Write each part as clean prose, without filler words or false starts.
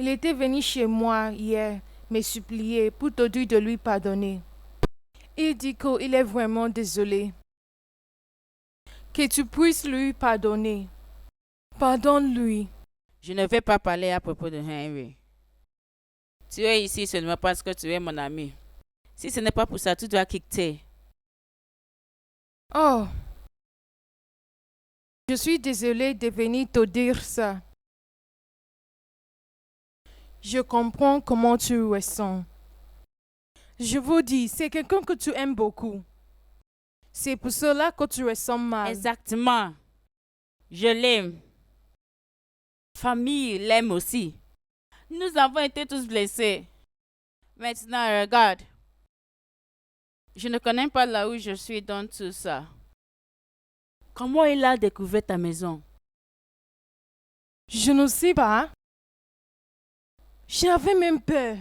Il était venu chez moi hier me supplier pour te dire de lui pardonner. Il dit qu'il est vraiment désolé. Que tu puisses lui pardonner. Pardonne-lui. Je ne vais pas parler à propos de Henry. Tu es ici seulement parce que tu es mon ami. Si ce n'est pas pour ça, tu dois quitter. Oh, je suis désolée de venir te dire ça. Je comprends comment tu ressens. Je vous dis, c'est quelqu'un que tu aimes beaucoup. C'est pour cela que tu ressens mal. Exactement. Je l'aime. Famille l'aime aussi. Nous avons été tous blessés. Maintenant, regarde. Je ne connais pas là où je suis dans tout ça. Comment il a découvert ta maison? Je ne sais pas. J'avais même peur.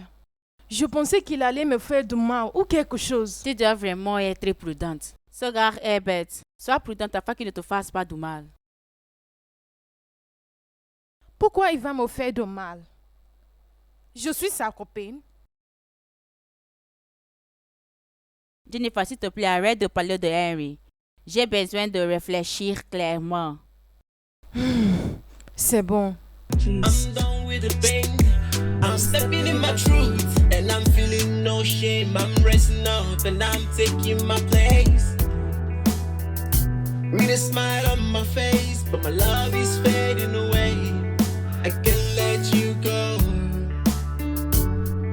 Je pensais qu'il allait me faire du mal ou quelque chose. Tu dois vraiment être très prudente. Ce gars est bête. Sois prudente afin qu'il ne te fasse pas du mal. Pourquoi il va me faire du mal? Je suis sa copine. Jennifer, s'il te plaît, arrête de parler de Henry. J'ai besoin de réfléchir clairement. C'est bon. I'm done with the pain. I'm stepping in my truth, and I'm feeling no shame. I'm resting up, and I'm taking my place. With a smile on my face, but my love is fading away. I can't let you go.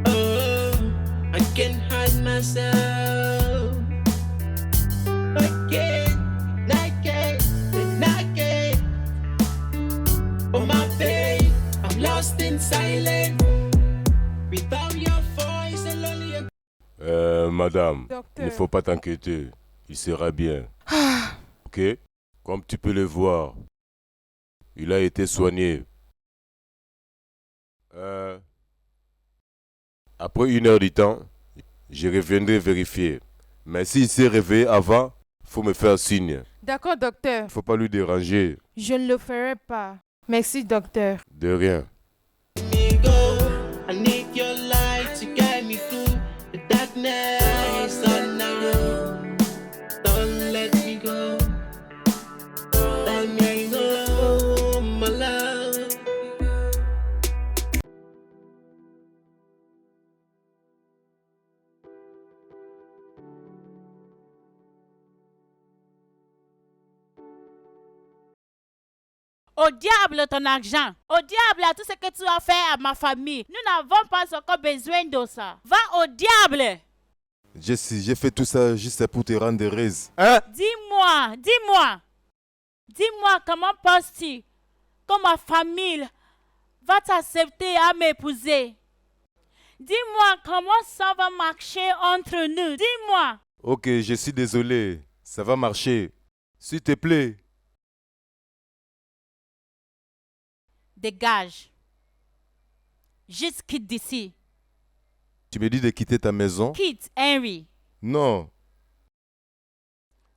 Oh, I can't hide myself. I can't, I can't, I can't. Oh my babe, I'm lost in silence. Without your voice, and lonely. Madame, il Docteur. ne faut pas t'inquiéter. Il sera bien. Ok? Comme tu peux le voir, il a été soigné. Après 1 heure du temps, je reviendrai vérifier. Mais s'il s'est réveillé avant, faut me faire signe. D'accord, docteur. Il faut pas lui déranger. Je ne le ferai pas. Merci, docteur. De rien. Me go. I need your light to guide me through the darkness of night. Don't let me go. Let me go, my love. Au diable ton argent. Au diable à tout ce que tu as fait à ma famille. Nous n'avons pas encore besoin de ça. Va au diable. Jessie, j'ai fait tout ça juste pour te rendre heureuse. Hein? Dis-moi comment penses-tu que ma famille va t'accepter à m'épouser? Dis-moi comment ça va marcher entre nous. Dis-moi. Ok, je suis désolé. Ça va marcher. S'il te plaît. Dégage. Juste quitte d'ici. Tu me dis de quitter ta maison? Quitte, Henry. Non.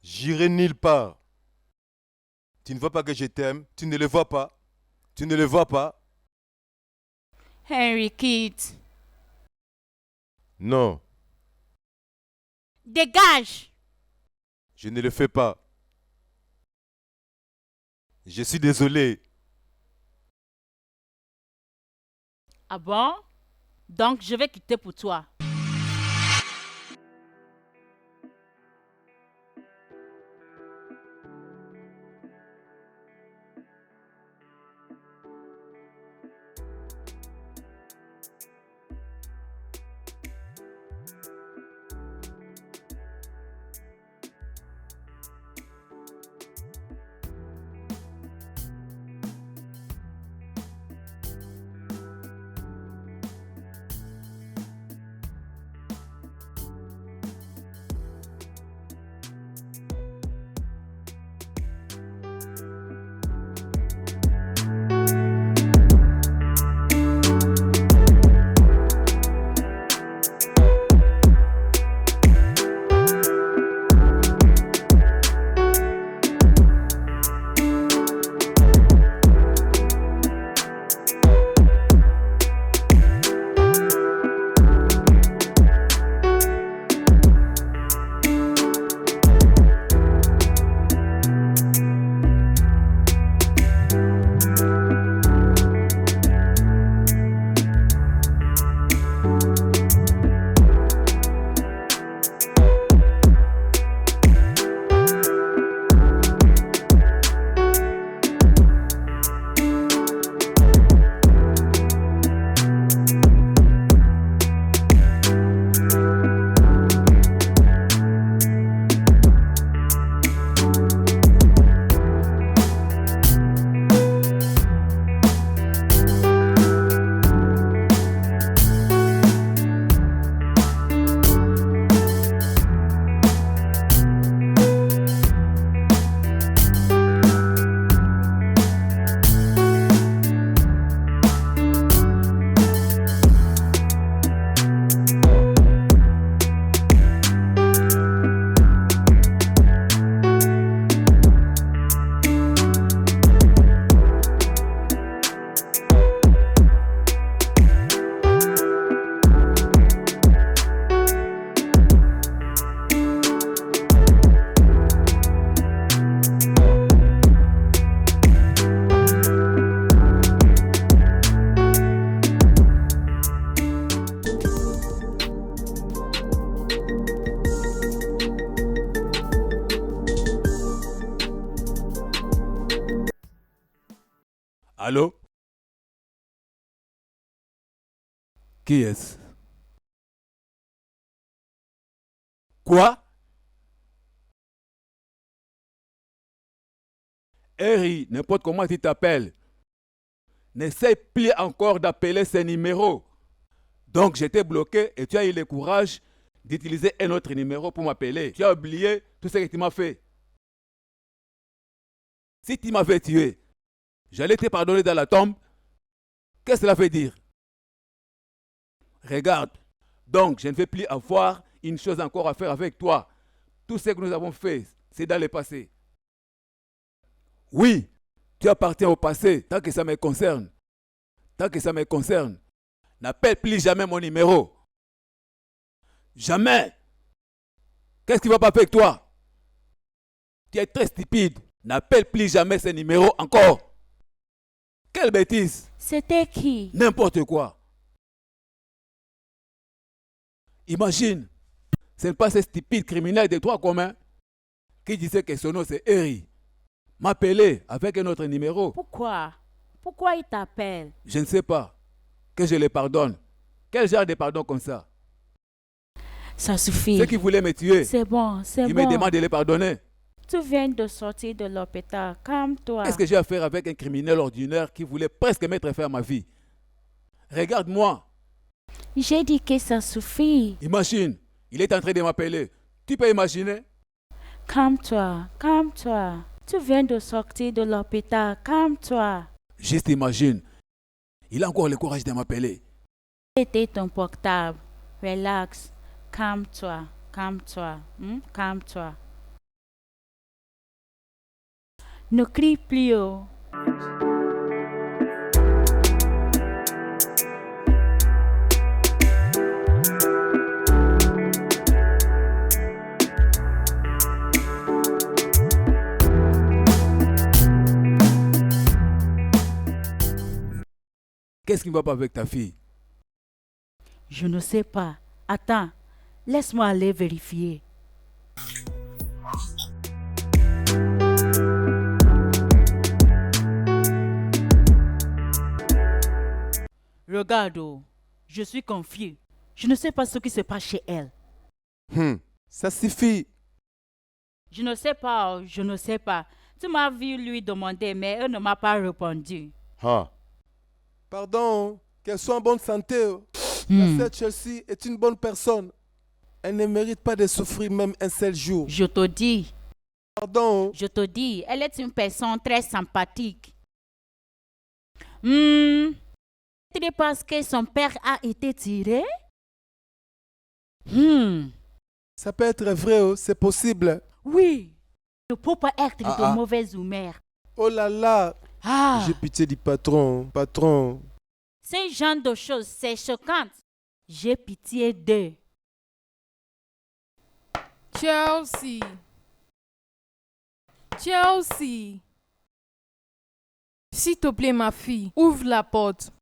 J'irai nulle part. Tu ne vois pas que je t'aime? Tu ne le vois pas? Tu ne le vois pas? Henry, quitte. Non, Dégage. je ne le fais pas. Je suis désolé. Ah bon? Donc je vais quitter pour toi. Allô? Qui est-ce? Quoi? Harry, n'importe comment tu t'appelles. N'essaie plus encore d'appeler ces numéros. Donc j'étais bloqué et tu as eu le courage d'utiliser un autre numéro pour m'appeler. Tu as oublié tout ce que tu m'as fait. Si tu m'avais tué, j'allais te pardonner dans la tombe. Qu'est-ce que cela veut dire? Regarde, donc je ne vais plus avoir une chose encore à faire avec toi. Tout ce que nous avons fait, c'est dans le passé. Oui, tu appartiens au passé, tant que ça me concerne. Tant que ça me concerne, n'appelle plus jamais mon numéro. Jamais. Qu'est-ce qui ne va pas avec toi? Tu es très stupide. N'appelle plus jamais ce numéro encore. Quelle bêtise. C'était qui? N'importe quoi. Imagine, ce n'est pas ce stupide criminel de droit commun qui disait que son nom c'est Harry. M'appeler avec un autre numéro. Pourquoi? Pourquoi il t'appelle? Je ne sais pas. Que je le pardonne. Quel genre de pardon comme ça? Ça suffit. Ceux qui voulaient me tuer, C'est bon, c'est ils bon. me demandent de les pardonner. Tu viens de sortir de l'hôpital. Calme-toi. Qu'est-ce que j'ai à faire avec un criminel ordinaire qui voulait presque mettre fin à ma vie? Regarde-moi. J'ai dit que ça suffit. Imagine, il est en train de m'appeler. Tu peux imaginer? Calme-toi, calme-toi. Tu viens de sortir de l'hôpital. Calme-toi. Juste imagine. Il a encore le courage de m'appeler. C'était ton portable. Relax. Calme-toi, calme-toi, calme-toi. Ne crie plus haut. Qu'est-ce qui ne va pas avec ta fille? Je ne sais pas. Attends, laisse-moi aller vérifier. Regarde, oh, je suis confus. Je ne sais pas ce qui se passe chez elle. Ça suffit. Je ne sais pas, oh, je ne sais pas. Tu m'as vu lui demander, mais elle ne m'a pas répondu. Ah, Pardon, qu'elle soit en bonne santé. Hmm. La sœur Chelsea est une bonne personne. Elle ne mérite pas de souffrir même un seul jour. Je te dis, Pardon. elle est une personne très sympathique. C'est parce que son père a été tiré? Ça peut être vrai, c'est possible. Oui. Ne peut pas être Ah, de ah. mauvaise humeur. Oh là là. Ah, J'ai pitié du patron. Patron. ce genre de choses, c'est choquant. J'ai pitié d'eux. Chelsea. Chelsea. S'il te plaît, ma fille, ouvre la porte.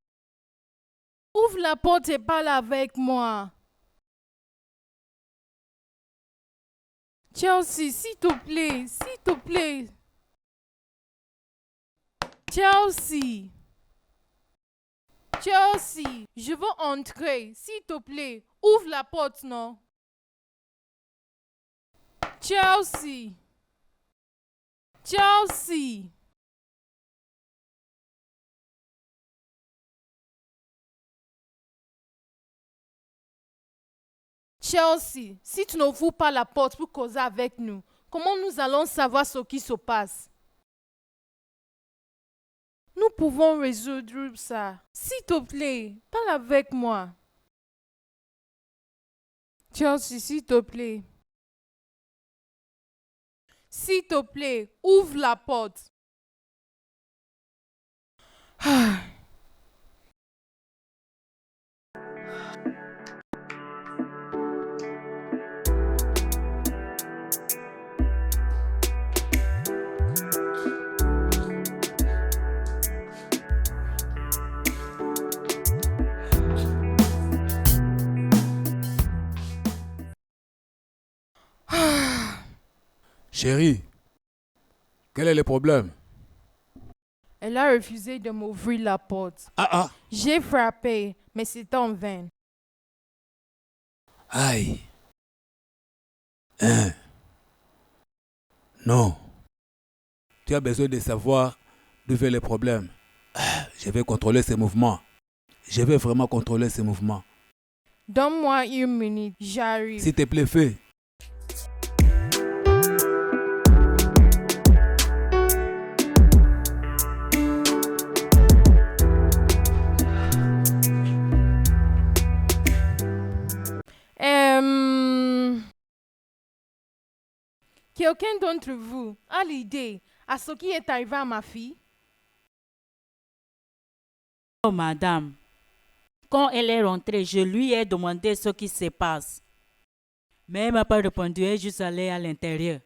Ouvre la porte et parle avec moi. Chelsea, s'il te plaît, s'il te plaît. Chelsea. Chelsea, je veux entrer, s'il te plaît. Ouvre la porte, non? Chelsea. Chelsea. Chelsea, si tu n'ouvres pas la porte pour causer avec nous, comment nous allons savoir ce qui se passe? Nous pouvons résoudre ça. S'il te plaît, parle avec moi. Chelsea, s'il te plaît. S'il te plaît, ouvre la porte. Ah. Chérie, quel est le problème? Elle a refusé de m'ouvrir la porte. Ah. J'ai frappé, mais c'était en vain. Aïe. Hein. Non. Tu as besoin de savoir d'où viennent les problèmes. Je vais contrôler ces mouvements. Je vais vraiment contrôler ces mouvements. Donne-moi 1 minute, j'arrive. S'il te plaît, fais. Quelqu'un d'entre vous a l'idée à ce qui est arrivé à ma fille? Oh, madame. Quand elle est rentrée, je lui ai demandé ce qui se passe. Mais elle ne m'a pas répondu, elle est juste allée à l'intérieur.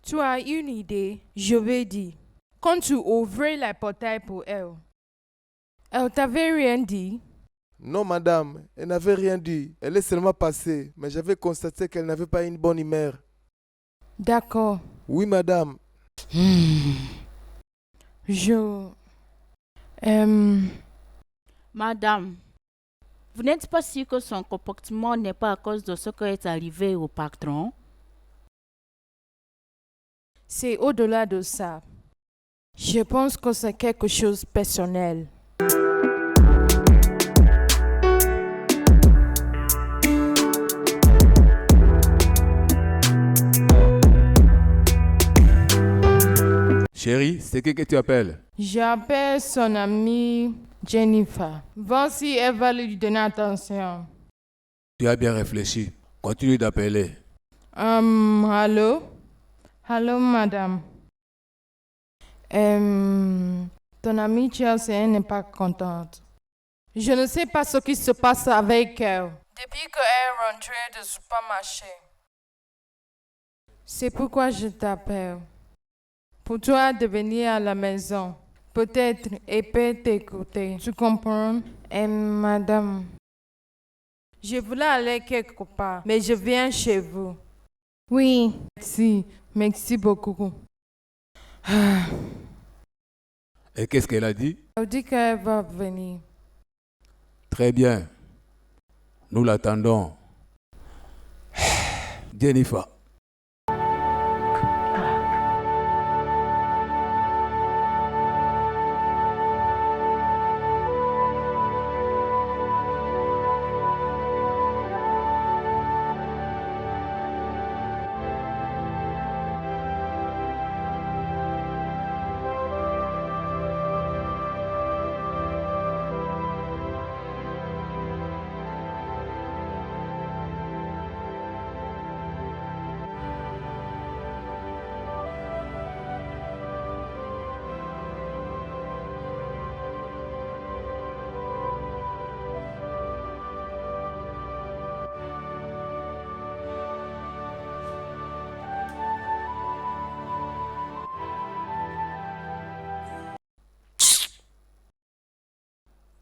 Tu as une idée? Je vais dire. Quand tu ouvrais la portail pour elle t'avait rien dit? Non, madame, elle n'avait rien dit. Elle est seulement passée, mais j'avais constaté qu'elle n'avait pas une bonne humeur. D'accord. Oui, madame. Madame, vous n'êtes pas sûre que son comportement n'est pas à cause de ce qui est arrivé au patron? C'est au-delà de ça. Je pense que c'est quelque chose de personnel. Chérie, c'est qui que tu appelles? J'appelle son amie Jennifer. Voir si elle va lui donner attention. Tu as bien réfléchi. Continue d'appeler. Allô? Allô, madame. Ton amie Chelsea, elle n'est pas contente. Je ne sais pas ce qui se passe avec elle. Depuis qu'elle est rentrée du supermarché. C'est pourquoi je t'appelle. Pour toi de venir à la maison. Peut-être elle peut t'écouter. Tu comprends? Madame. Je voulais aller quelque part, mais je viens chez vous. Oui. Merci beaucoup. Et qu'est-ce qu'elle a dit? Elle dit qu'elle va venir. Très bien. Nous l'attendons. Jennifer.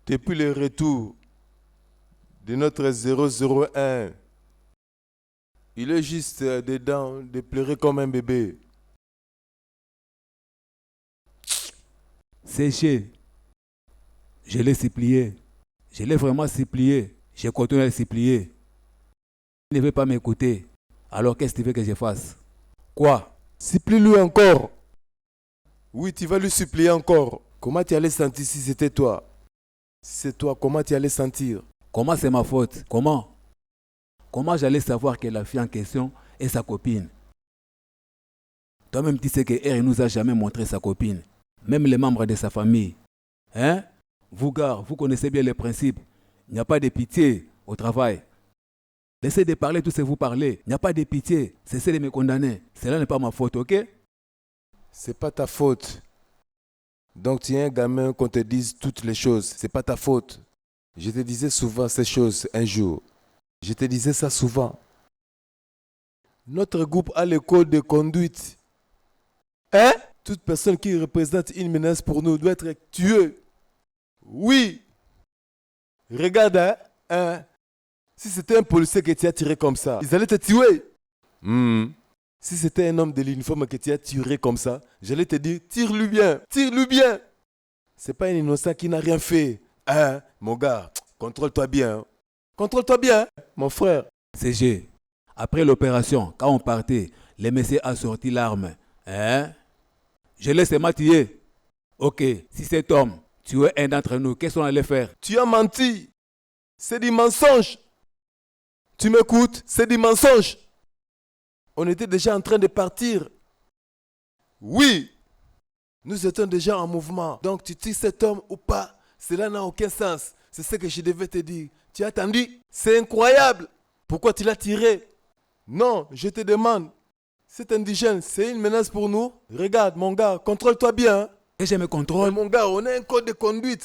Depuis le retour de notre 001, il est juste dedans de pleurer comme un bébé. Séché. Je l'ai supplié. Je l'ai vraiment supplié. Je continue à le supplier. Il ne veut pas m'écouter. Alors qu'est-ce que tu veux que je fasse? Quoi? Supplie-lui encore. Oui, tu vas lui supplier encore. Comment tu allais sentir si c'était toi? Si c'est toi, comment tu allais sentir? Comment c'est ma faute? Comment? Comment j'allais savoir que la fille en question est sa copine? Toi-même, tu sais qu'elle ne nous a jamais montré sa copine. Même les membres de sa famille. Hein? Vous, gars, vous connaissez bien les principes. Il n'y a pas de pitié au travail. Laissez de parler tout ce que vous parlez. Il n'y a pas de pitié. Cessez de me condamner. Cela n'est pas ma faute, ok? C'est pas ta faute. Donc tu es un gamin qu'on te dise toutes les choses. C'est pas ta faute. Je te disais souvent ces choses un jour. Je te disais ça souvent. Notre groupe a le code de conduite. Hein? Toute personne qui représente une menace pour nous doit être tuée. Oui. Regarde, hein? Si c'était un policier qui t'a tiré comme ça, ils allaient te tuer. Si c'était un homme de l'uniforme qui t'a tiré comme ça, j'allais te dire, tire-lui bien, tire-lui bien. C'est pas un innocent qui n'a rien fait. Hein, mon gars, contrôle-toi bien. Hein. Contrôle-toi bien, hein, mon frère. CG, après l'opération, quand on partait, les messieurs a sorti l'arme. Hein? Je laisse Mathieu. Ok, si cet homme tuait un d'entre nous, qu'est-ce qu'on allait faire? Tu as menti. C'est du mensonge. Tu m'écoutes? C'est du mensonge. On était déjà en train de partir. Oui. Nous étions déjà en mouvement. Donc tu tues cet homme ou pas, cela n'a aucun sens. C'est ce que je devais te dire. Tu as attendu? C'est incroyable. Pourquoi tu l'as tiré? Non, je te demande. Cet indigène, c'est une menace pour nous? Regarde, mon gars, contrôle-toi bien. Hein? Et je me contrôle. Mais mon gars, on a un code de conduite.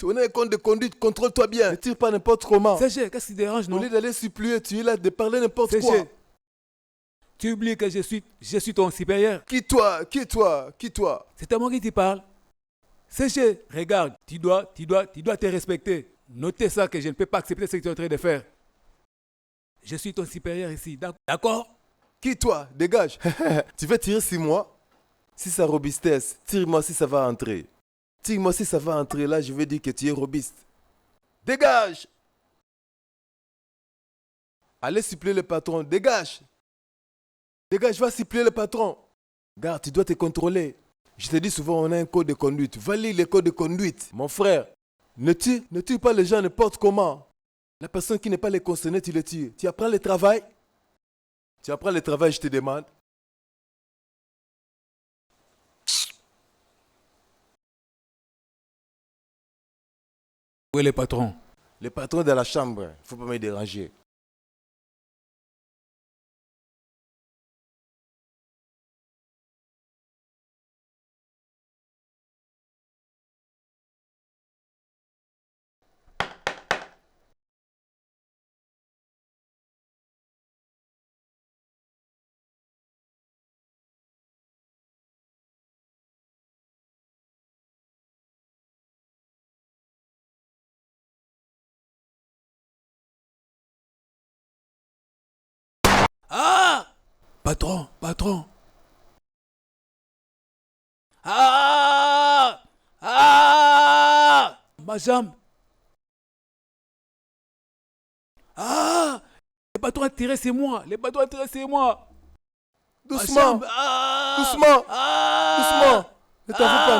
Contrôle-toi bien. Ne tire pas n'importe comment. CG, qu'est-ce qui te dérange, non? Au lieu d'aller supplier, tu es là de parler n'importe quoi. CG, tu oublies que je suis ton supérieur. Qui toi? C'est à moi qui te parle. CG, regarde, tu dois te respecter. Notez ça que je ne peux pas accepter ce que tu es en train de faire. Je suis ton supérieur ici, d'accord? Qui toi? Dégage. Tu veux tirer sur moi? Si ça robustesse, tire-moi si ça va entrer. Tire-moi si ça va entrer, là je veux dire que tu es robuste. Dégage! Allez supplier le patron, dégage! Dégage, va supplier le patron. Garde, tu dois te contrôler. Je te dis souvent, on a un code de conduite. Va lire le code de conduite. Mon frère, ne tue pas les gens n'importe comment. La personne qui n'est pas les concernée, tu le tues. Tu apprends le travail? Tu apprends le travail, je te demande. Où est le patron? Le patron est dans la chambre. Il ne faut pas me déranger. Ah! Patron! Ah! Ah! Ma jambe! Ah! Le patron a tiré, c'est moi! Doucement! Ah! Doucement! Ah! Doucement!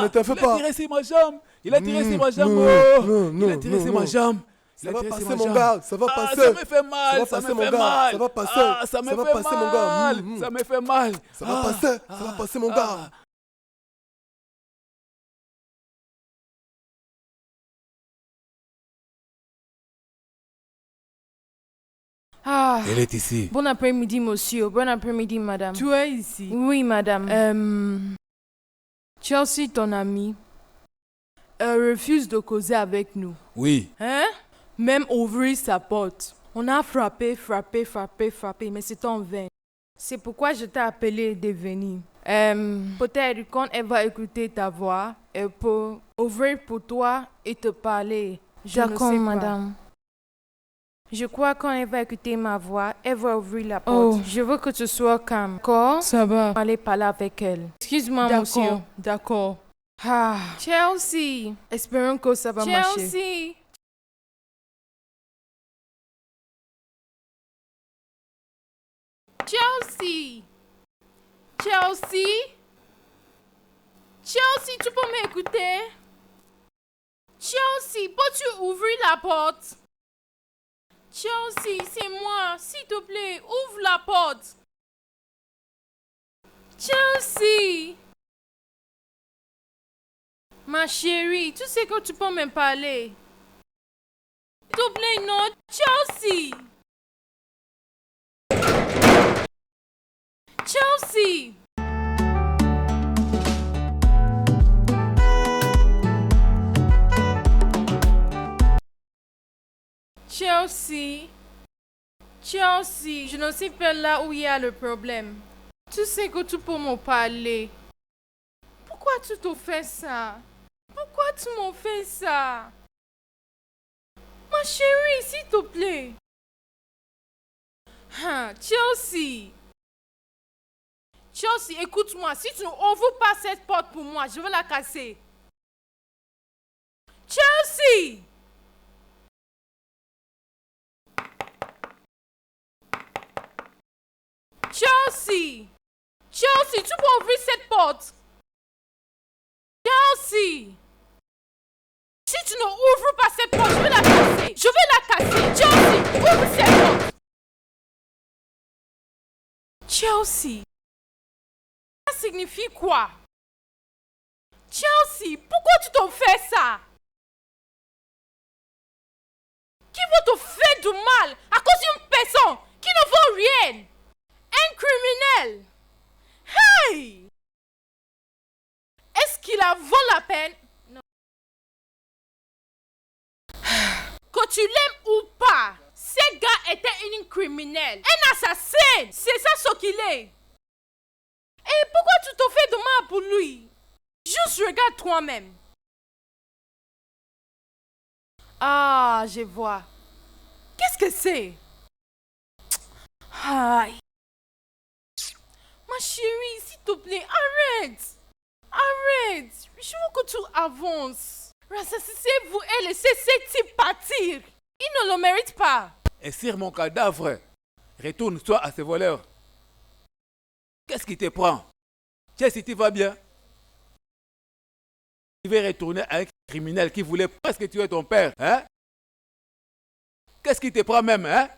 Ne t'en fais pas! Il a tiré sur ma jambe! Il a tiré sur ma jambe! Non, Il a tiré sur ma jambe! Ça va passer, mon gars, ça va passer. Ça me fait mal, ça me fait mal. Ça va passer, ça me ça va fait passer, mal. mon gars. Ça me fait mal. Ça va passer, ça va passer, mon gars. Ah, Elle est ici. bon après-midi, monsieur. Bon après-midi, madame. Tu es ici. Oui, madame. Chelsea, ton amie, elle refuse de causer avec nous. Oui. Hein? Même ouvrir sa porte. On a frappé, mais c'est en vain. C'est pourquoi je t'ai appelé de venir. Peut-être quand elle va écouter ta voix, elle peut ouvrir pour toi et te parler. D'accord, madame. Je crois quand elle va écouter ma voix, elle va ouvrir la porte. Oh. Je veux que tu sois calme. D'accord? Ça va. Allez parler avec elle. Excuse-moi, monsieur. D'accord. Ah, Chelsea. Espérons que ça va marcher. Chelsea. Chelsea. Chelsea, tu peux m'écouter? Chelsea, peux-tu ouvrir la porte? Chelsea, c'est moi. S'il te plaît, ouvre la porte. Chelsea. Ma chérie, tu sais que tu peux me parler. S'il te plaît, non. Chelsea. Chelsea. Chelsea, je ne sais pas là où il y a le problème. Tu sais que tu peux me parler. Pourquoi tu te fais ça? Pourquoi tu m'en fais ça? Ma chérie, s'il te plaît. Chelsea. Chelsea, écoute-moi. Si tu n'ouvres pas cette porte pour moi, je vais la casser. Chelsea. Chelsea. Chelsea, tu peux ouvrir cette porte. Chelsea. Si tu n'ouvres pas cette porte, je vais la casser. Je vais la casser. Chelsea, ouvre cette porte. Chelsea. Ça signifie quoi? Chelsea, pourquoi tu t'en fais ça? Qui va te faire du mal à cause d'une personne qui ne vaut rien? Un criminel. Hey! Est-ce qu'il en vaut la peine? Non. Que tu l'aimes ou pas, ce gars était un criminel, un assassin. C'est ça ce qu'il est. Et pourquoi tu te fais de mal pour lui? Juste regarde toi-même. Ah, je vois. Qu'est-ce que c'est? Aïe. Ma chérie, s'il te plaît, arrête. Arrête. Je veux que tu avances. Rassasissez-vous et laissez ce type partir. Il ne le mérite pas. Et sur mon cadavre, retourne-toi à ces voleurs. Qu'est-ce qui te prend? Chelsea, tu vas bien? Tu veux retourner à un criminel qui voulait presque tuer ton père, hein? Qu'est-ce qui te prend même, hein?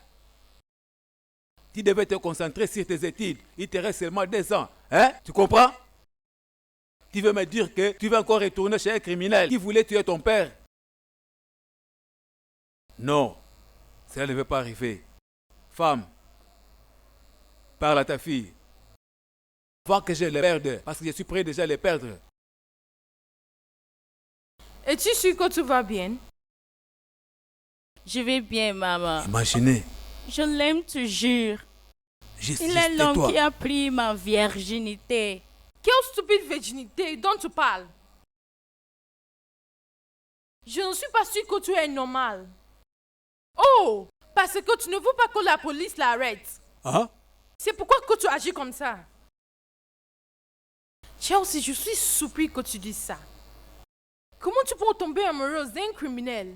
Tu devais te concentrer sur tes études. Il te reste seulement 2 ans, hein? Tu comprends? Tu veux me dire que tu vas encore retourner chez un criminel qui voulait tuer ton père? Non, ça ne veut pas arriver. Femme, parle à ta fille. Voir que je les perde, parce que je suis prêt déjà à les perdre. Es-tu sûr que tu vas bien? Je vais bien, maman. Imaginez, Je l'aime toujours. juste Il est l'homme tais-toi. qui a pris ma virginité. Quelle stupide virginité dont tu parles? Je ne suis pas sûre que tu es normal. Oh, parce que tu ne veux pas que la police l'arrête. Hein? C'est pourquoi que tu agis comme ça. Chelsea, je suis surpris que tu dises ça. Comment tu peux tomber amoureuse d'un criminel?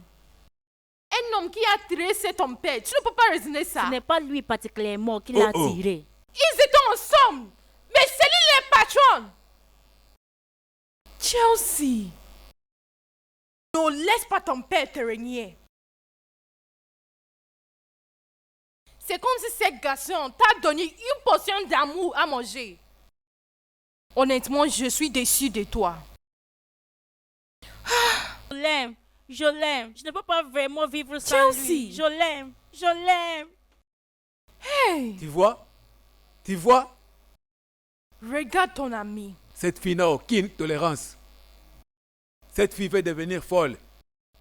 Un homme qui a tiré c'est ton père. Tu ne peux pas raisonner ça. Ce n'est pas lui particulièrement qui l'a Oh. tiré. Ils étaient ensemble. Mais c'est lui le patron. Chelsea, ne laisse pas ton père te régner. C'est comme si cette garçon t'a donné une portion d'amour à manger. Honnêtement, je suis déçue de toi. Je l'aime. Je l'aime. Je ne peux pas vraiment vivre sans Chelsea. lui. Je l'aime. Je l'aime. Hey, Tu vois? Tu vois? regarde ton ami. Cette fille n'a aucune tolérance. Cette fille veut devenir folle.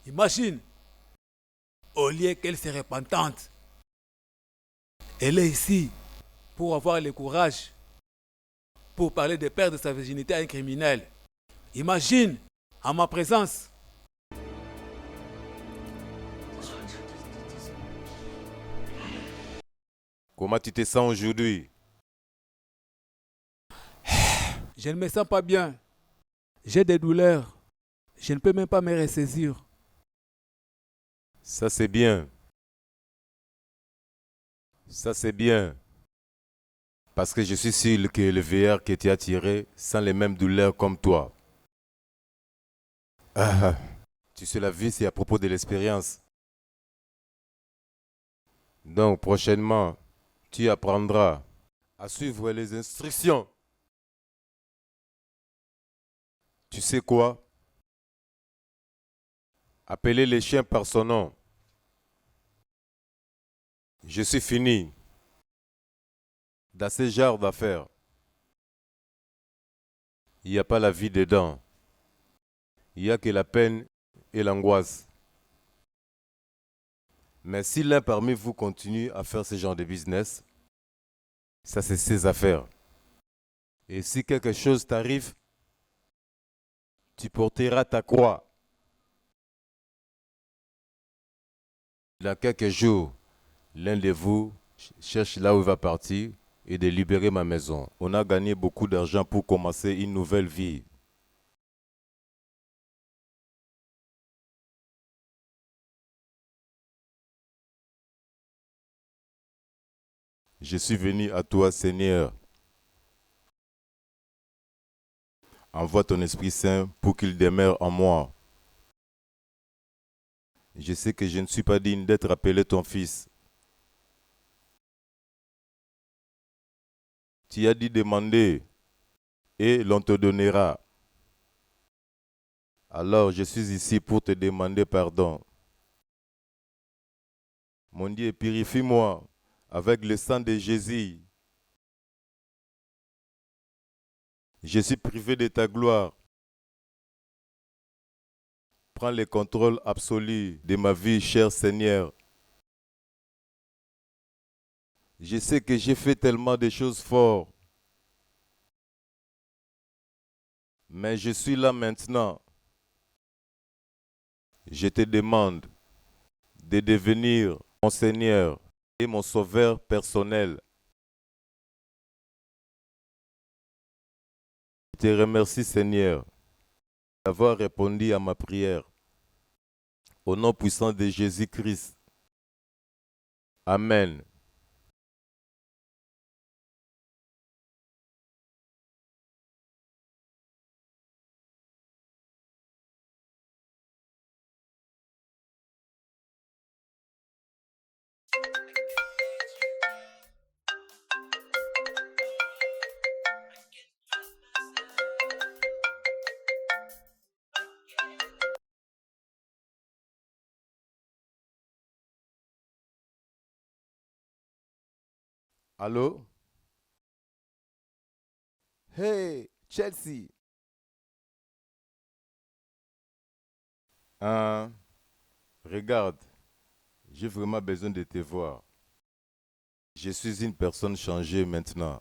Imagine, au lieu qu'elle se repentante, elle est ici pour avoir le courage, pour parler de perdre sa virginité à un criminel. Imagine, en ma présence. Comment tu te sens aujourd'hui? Je ne me sens pas bien. J'ai des douleurs. Je ne peux même pas me ressaisir. Ça c'est bien. Ça c'est bien. Parce que je suis sûr que le VR que tu as tiré sent les mêmes douleurs comme toi. Ah, tu sais, la vie c'est à propos de l'expérience. Donc prochainement, tu apprendras à suivre les instructions. Tu sais quoi? Appelez les chiens par son nom. Je suis fini dans ce genre d'affaires. Il n'y a pas la vie dedans. Il n'y a que la peine et l'angoisse. Mais si l'un parmi vous continue à faire ce genre de business, ça c'est ses affaires. Et si quelque chose t'arrive, tu porteras ta croix. Dans quelques jours, l'un de vous cherche là où il va partir et de libérer ma maison. On a gagné beaucoup d'argent pour commencer une nouvelle vie. Je suis venu à toi, Seigneur. Envoie ton Esprit Saint pour qu'il demeure en moi. Je sais que je ne suis pas digne d'être appelé ton fils. Tu as dit demander et l'on te donnera. Alors je suis ici pour te demander pardon. Mon Dieu, purifie-moi avec le sang de Jésus. Je suis privé de ta gloire. Prends le contrôle absolu de ma vie, cher Seigneur. Je sais que j'ai fait tellement de choses fortes. Mais je suis là maintenant. Je te demande de devenir mon Seigneur et mon Sauveur personnel. Je te remercie, Seigneur, d'avoir répondu à ma prière. Au nom puissant de Jésus-Christ. Amen. Allô? Hey, Chelsea. Regarde, j'ai vraiment besoin de te voir. Je suis une personne changée maintenant.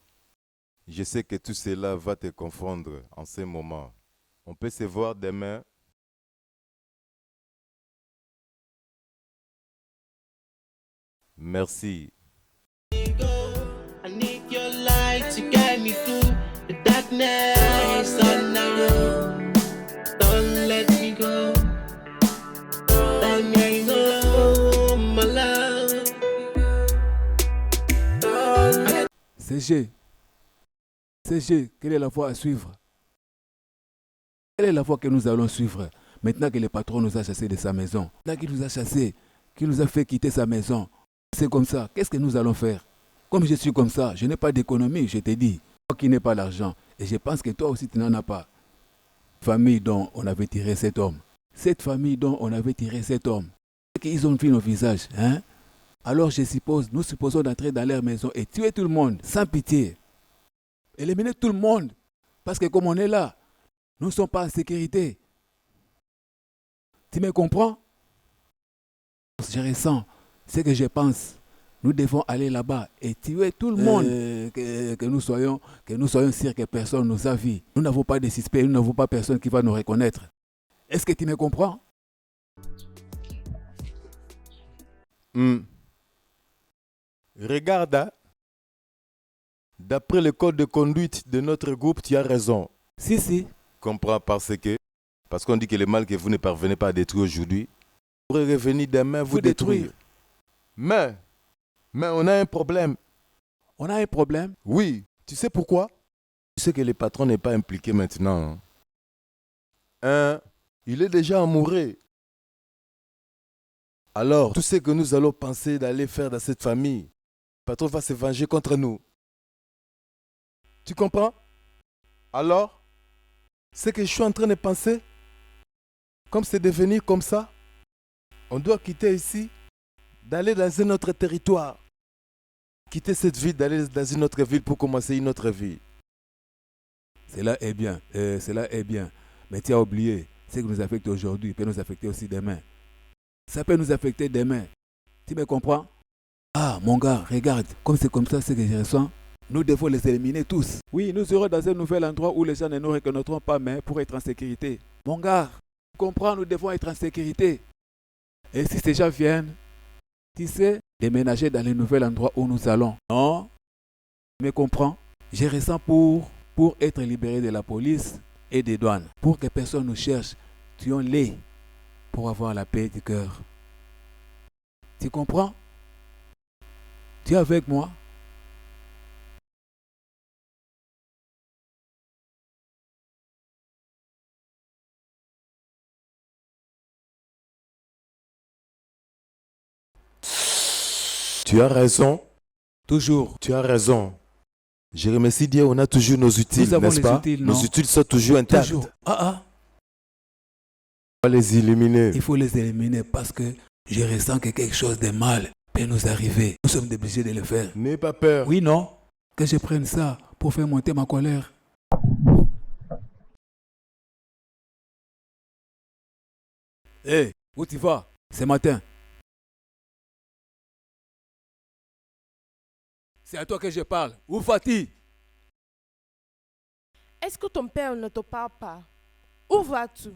Je sais que tout cela va te confondre en ce moment. On peut se voir demain. Merci. I need your light to guide me through the darkness all night. Don't let me go. Don't let me go, my love. CG, quelle est la voie à suivre? Quelle est la voie que nous allons suivre maintenant que le patron nous a chassés de sa maison? Là qu'il nous a chassés, qu'il nous a fait quitter sa maison. C'est comme ça, qu'est-ce que nous allons faire? Comme je suis comme ça, je n'ai pas d'économie, je t'ai dit. Moi qui n'ai pas l'argent, et je pense que toi aussi tu n'en as pas. Famille dont on avait tiré cet homme. Cette famille dont on avait tiré cet homme. Ils ont vu nos visages, hein? Alors nous supposons d'entrer dans leur maison et tuer tout le monde, sans pitié. Éliminer tout le monde. Parce que comme on est là, nous ne sommes pas en sécurité. Tu me comprends? Je ressens ce que je pense. Nous devons aller là-bas et tuer tout le monde. Que nous soyons sûrs que personne ne nous a vus. Nous n'avons pas de suspects, nous n'avons pas personne qui va nous reconnaître. Est-ce que tu me comprends? Regarde, hein. D'après le code de conduite de notre groupe, tu as raison. Si. Comprends parce qu'on dit que le mal que vous ne parvenez pas à détruire aujourd'hui, vous pourrez revenir demain vous détruire. Mais on a un problème. On a un problème? Oui. Tu sais pourquoi? Tu sais que le patron n'est pas impliqué maintenant. Il est déjà amoureux. Alors, tout ce que nous allons penser d'aller faire dans cette famille, le patron va se venger contre nous. Tu comprends? Alors, ce que je suis en train de penser, comme c'est devenu comme ça, on doit quitter ici, d'aller dans un autre territoire. Quitter cette ville, d'aller dans une autre ville pour commencer une autre vie. Cela est bien, Mais tu as oublié, ce qui nous affecte aujourd'hui peut nous affecter aussi demain. Ça peut nous affecter demain. Tu me comprends? Ah, mon gars, regarde, comme c'est comme ça ce que je ressens, nous devons les éliminer tous. Oui, nous serons dans un nouvel endroit où les gens ne nous reconnaîtront pas, mais pour être en sécurité. Mon gars, tu comprends, nous devons être en sécurité. Et si ces gens viennent, Tu sais, déménager dans le nouvel endroit où nous allons. Non? Tu me comprends? Je ressens pour être libéré de la police et des douanes. Pour que personne nous cherche, tuons-les pour avoir la paix du cœur. Tu comprends? Tu es avec moi? Tu as raison. Toujours. Tu as raison. Je remercie Dieu, on a toujours nos utiles, Nous avons n'est-ce les pas? utiles, Nos non? utiles sont toujours intacts. Toujours. On va les éliminer. Il faut les éliminer parce que je ressens que quelque chose de mal peut nous arriver. Nous sommes obligés de le faire. N'aie pas peur. Oui, non? Que je prenne ça pour faire monter ma colère. Hé, où tu vas ce matin? C'est à toi que je parle. Où vas-tu? Est-ce que ton père ne te parle pas? Où vas-tu?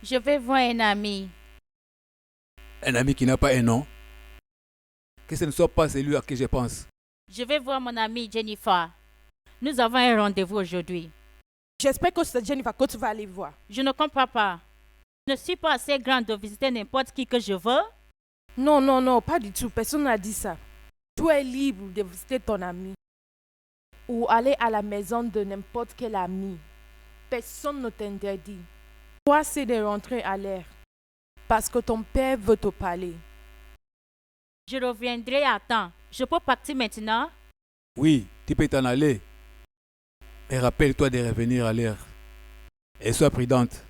Je vais voir un ami. Un ami qui n'a pas un nom? Que ce ne soit pas celui à qui je pense. Je vais voir mon amie Jennifer. Nous avons un rendez-vous aujourd'hui. J'espère que c'est Jennifer que tu vas aller voir. Je ne comprends pas. Je ne suis pas assez grande de visiter n'importe qui que je veux. Non, non, non, pas du tout. Personne n'a dit ça. Tu es libre de visiter ton ami ou aller à la maison de n'importe quel ami. Personne ne t'interdit. Toi, c'est de rentrer à l'air parce que ton père veut te parler. Je reviendrai à temps. Je peux partir maintenant? Oui, tu peux t'en aller. Mais rappelle-toi de revenir à l'heure. Et sois prudente.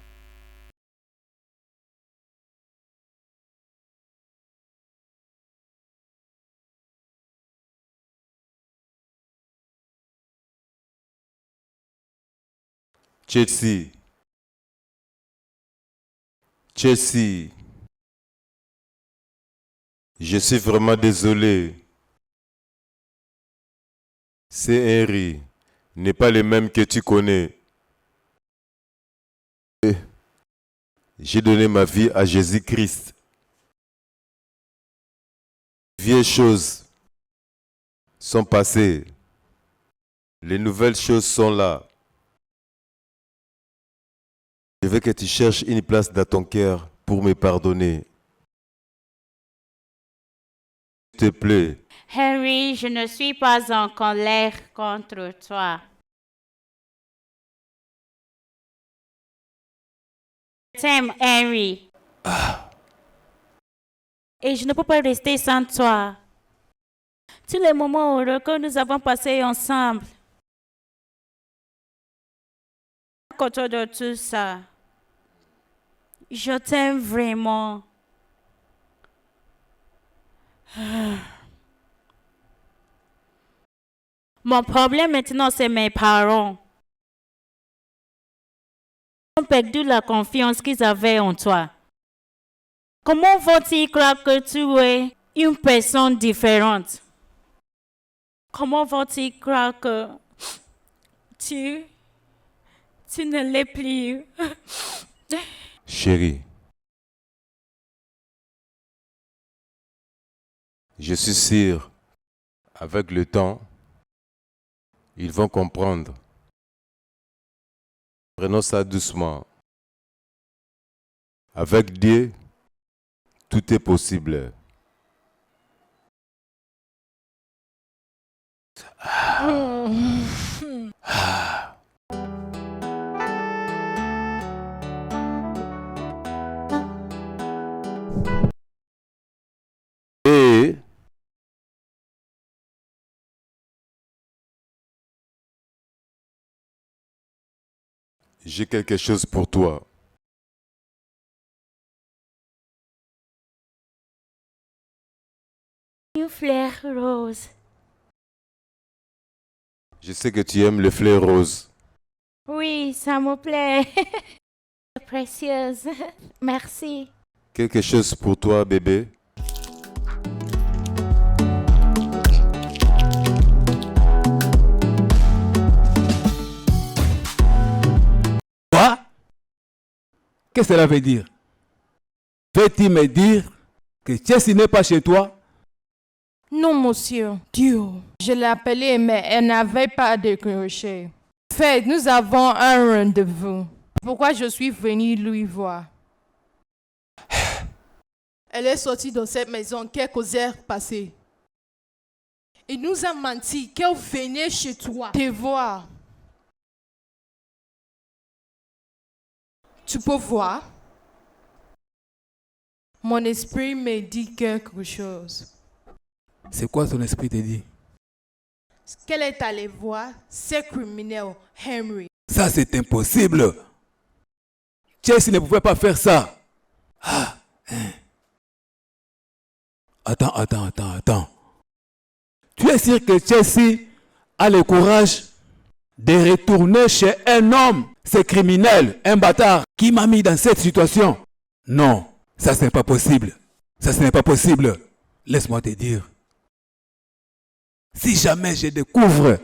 Chelsea. Chelsea. Je suis vraiment désolé. C'est Henry. N'est pas le même que tu connais. J'ai donné ma vie à Jésus-Christ. Vieilles choses sont passées. Les nouvelles choses sont là. Je veux que tu cherches une place dans ton cœur pour me pardonner. S'il te plaît. Henry, je ne suis pas en colère contre toi. Je t'aime, Henry. Et je ne peux pas rester sans toi. Tous les moments heureux que nous avons passés ensemble. À côté de tout ça, je t'aime vraiment. Mon problème maintenant, c'est mes parents. Ils ont perdu la confiance qu'ils avaient en toi. Comment vont-ils croire que tu es une personne différente? Comment vont-ils croire que tu ne l'es plus? Chérie, je suis sûr, avec le temps, ils vont comprendre. Prenons ça doucement. Avec Dieu, tout est possible. Et j'ai quelque chose pour toi. Une fleur rose. Je sais que tu aimes les fleurs roses. Oui, ça me plaît. Précieuse. Merci. Quelque chose pour toi, bébé. Quoi? Qu'est-ce que cela veut dire? Veux-tu me dire que Jessie n'est pas chez toi? Non, monsieur. Dieu. Je l'ai appelée, mais elle n'avait pas décroché. En fait, nous avons un rendez-vous. Pourquoi je suis venue lui voir? Elle est sortie de cette maison quelques heures passées. Il nous a menti qu'elle venait chez toi. Te voir. Tu peux voir? Mon esprit me dit quelque chose. C'est quoi ton esprit te dit? Qu'elle est allée voir ce criminel, Henry. Ça, c'est impossible. Jessie ne pouvait pas faire ça. Ah, hein. Attends. Tu es sûr que Jessie a le courage de retourner chez un homme, ce criminel, un bâtard, qui m'a mis dans cette situation? Non, ça ce n'est pas possible. Ça ce n'est pas possible. Laisse-moi te dire. Si jamais je découvre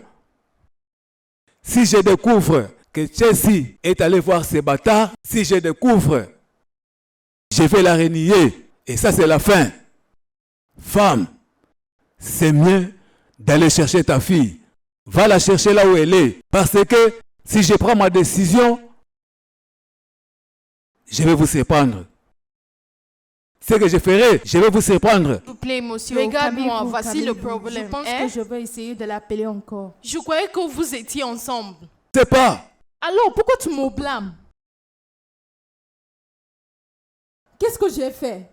que Jessie est allé voir ces bâtards, si je découvre, je vais la renier. Et ça, c'est la fin. Femme, c'est mieux d'aller chercher ta fille. Va la chercher là où elle est. Parce que si je prends ma décision, je vais vous surprendre. Ce que je ferai, je vais vous surprendre. S'il vous plaît, monsieur. Regarde-moi, calmez-vous, voici le calmez-vous. problème. Je pense Hein? que je vais essayer de l'appeler encore. Je croyais que vous étiez ensemble. C'est pas. Alors, pourquoi tu me blâmes? Qu'est-ce que j'ai fait?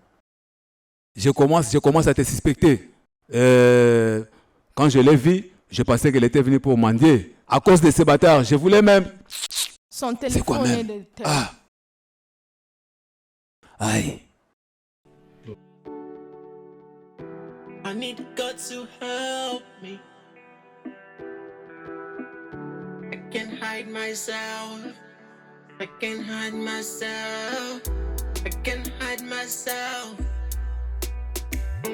Je commence à te suspecter. Quand je l'ai vue, je pensais qu'elle était venue pour mendier. À cause de ces bâtards, je voulais même... Son C'est quoi téléphone est même? de Ah. Aïe. I need God to help me. I can't hide myself. I can't hide myself. I can't hide myself. I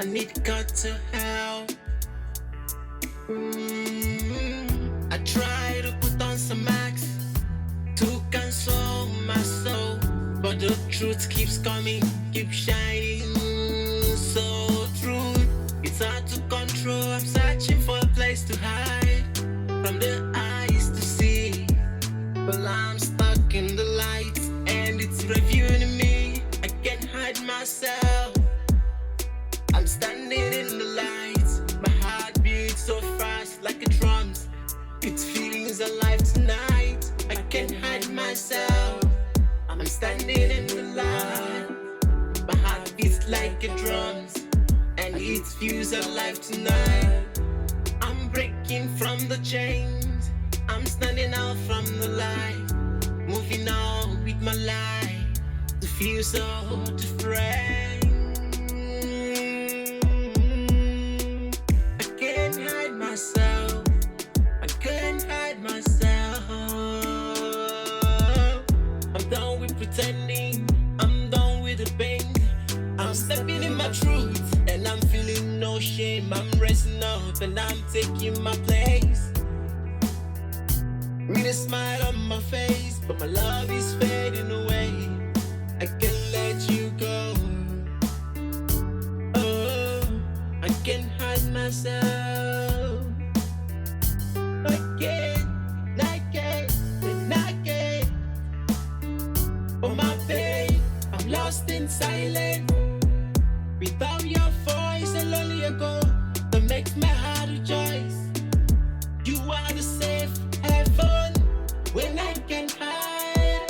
need God to help. I try to put on some mask to console my soul, but the truth keeps coming, keeps shining. So true, it's hard to control. I'm searching for a place to hide from the eyes to see, but I'm stuck in the light and it's reviewing me. I can't hide myself. I'm standing in the light. My heart beats so fast like a drums. Its feelings alive tonight. I can't hide myself. I'm standing in the light. My heart beats like a drums, and it feels alive tonight. I'm breaking from the chains. I'm standing out from the light, moving on with my life to feel so different. I can't hide myself. I can't hide myself. I'm done with pretending. I'm done with the pain. I'm stepping in my truth, and I'm feeling no shame. I'm rising up, and I'm taking my place. With a smile on my face, but my love is fading away. I can't let you go. Oh, I can't hide myself. I can't. Oh my babe, I'm lost in silence. Without your voice, a lonely ago that makes my heart rejoice. You are the safe heaven when I can hide.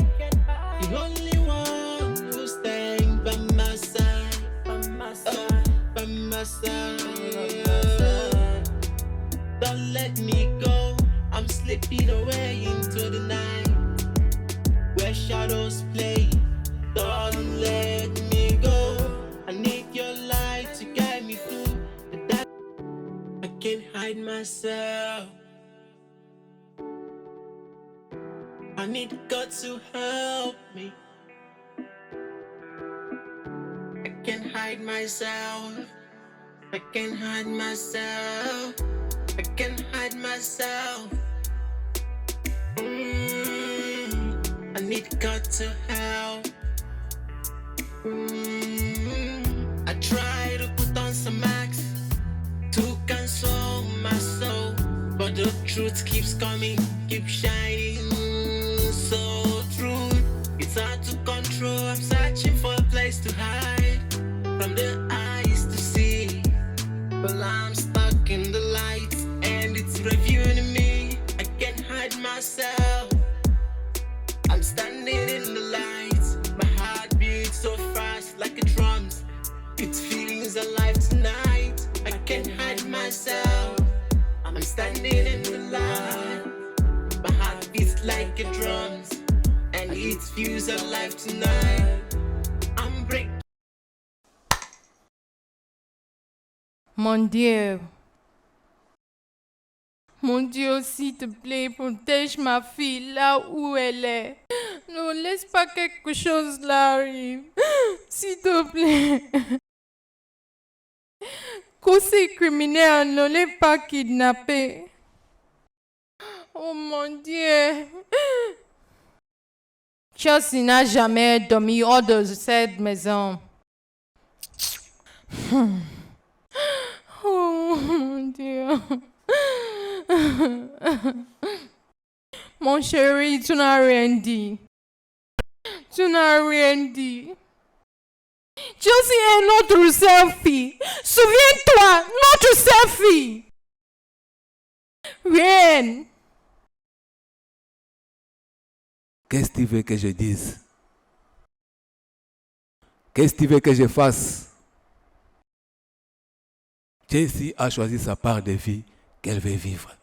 The only one who's staying by my side, by my side, by my side. Don't let me go. I'm slipping away into the night where shadows play. Don't let me go. I need your light to guide me through the dark. I can't hide myself. I need God to help me. I can't hide myself. I can't hide myself. I can't hide myself. I need God to help. truth keeps coming, keeps shining. So true, it's hard to control. I'm searching for a place to hide from the eyes to see. Well, I'm stuck in the light and it's reviewing me. I can't hide myself. I'm standing in the light. My heart beats so fast like a drums. Its feelings alive tonight. I can't hide myself. I'm standing in the light. My heart beats like a drums, and its feels alive tonight. I'm breaking. Mon Dieu. Mon Dieu, s'il te plaît, protège ma fille là où elle est. Ne laisse pas quelque chose là arrive. S'il te plaît. Que ces criminels ne l'aient pas kidnappé. Oh mon Dieu. Chelsea n'a jamais dormi hors de cette maison. Oh mon Dieu. Mon chéri, tu n'as rien dit. Tu n'as rien dit. Chelsea est notre selfie. Souviens-toi, notre selfie. Rien. Qu'est-ce que tu veux que je dise? Qu'est-ce que tu veux que je fasse? Jessie a choisi sa part de vie qu'elle veut vivre.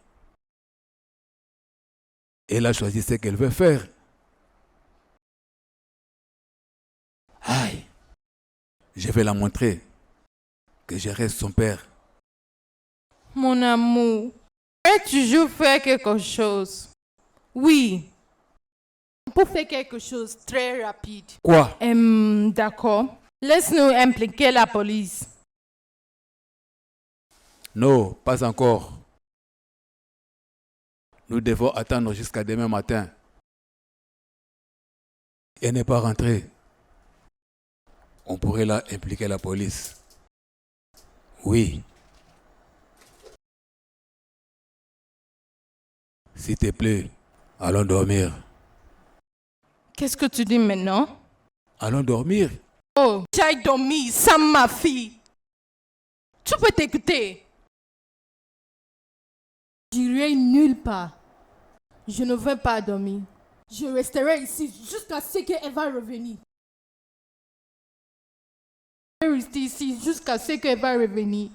Elle a choisi ce qu'elle veut faire. Aïe, je vais la montrer que je reste son père. Mon amour, tu peux toujours faire quelque chose. Oui. On peut faire quelque chose très rapide. Quoi? D'accord. Laisse-nous impliquer la police. Non, pas encore. Nous devons attendre jusqu'à demain matin. Elle n'est pas rentrée. On pourrait là impliquer la police. Oui. S'il te plaît, allons dormir. Qu'est-ce que tu dis maintenant? Allons dormir. Oh, j'aille dormir sans ma fille. Tu peux t'écouter. J'irai nulle part. Je ne veux pas dormir. Je resterai ici jusqu'à ce qu'elle va revenir. Je vais rester ici jusqu'à ce qu'elle va revenir.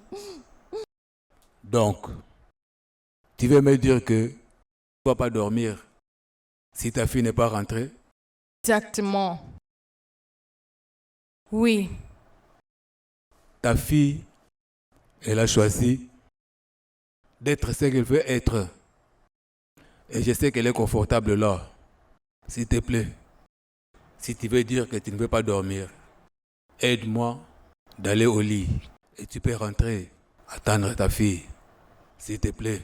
Donc, tu veux me dire que tu ne vas pas dormir si ta fille n'est pas rentrée? Exactement. Oui. Ta fille, elle a choisi d'être ce qu'elle veut être. Et je sais qu'elle est confortable là. S'il te plaît, si tu veux dire que tu ne veux pas dormir, aide-moi d'aller au lit. Et tu peux rentrer, attendre ta fille. S'il te plaît.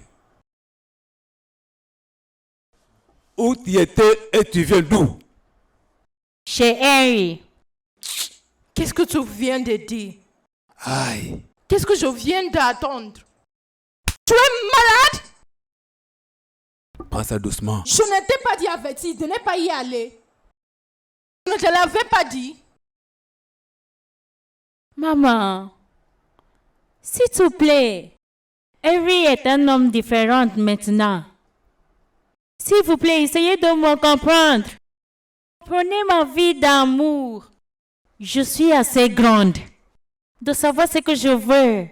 Où tu étais et tu viens d'où? Chez Henry. Qu'est-ce que tu viens de dire? Aïe. Qu'est-ce que je viens d'attendre? Tu es malade? Prends ça doucement. Je ne t'ai pas dit averti de ne pas y aller. Je ne te l'avais pas dit. Maman, s'il te plaît, Henry est un homme différent maintenant. S'il vous plaît, essayez de me comprendre. Prenez ma vie d'amour. Je suis assez grande de savoir ce que je veux.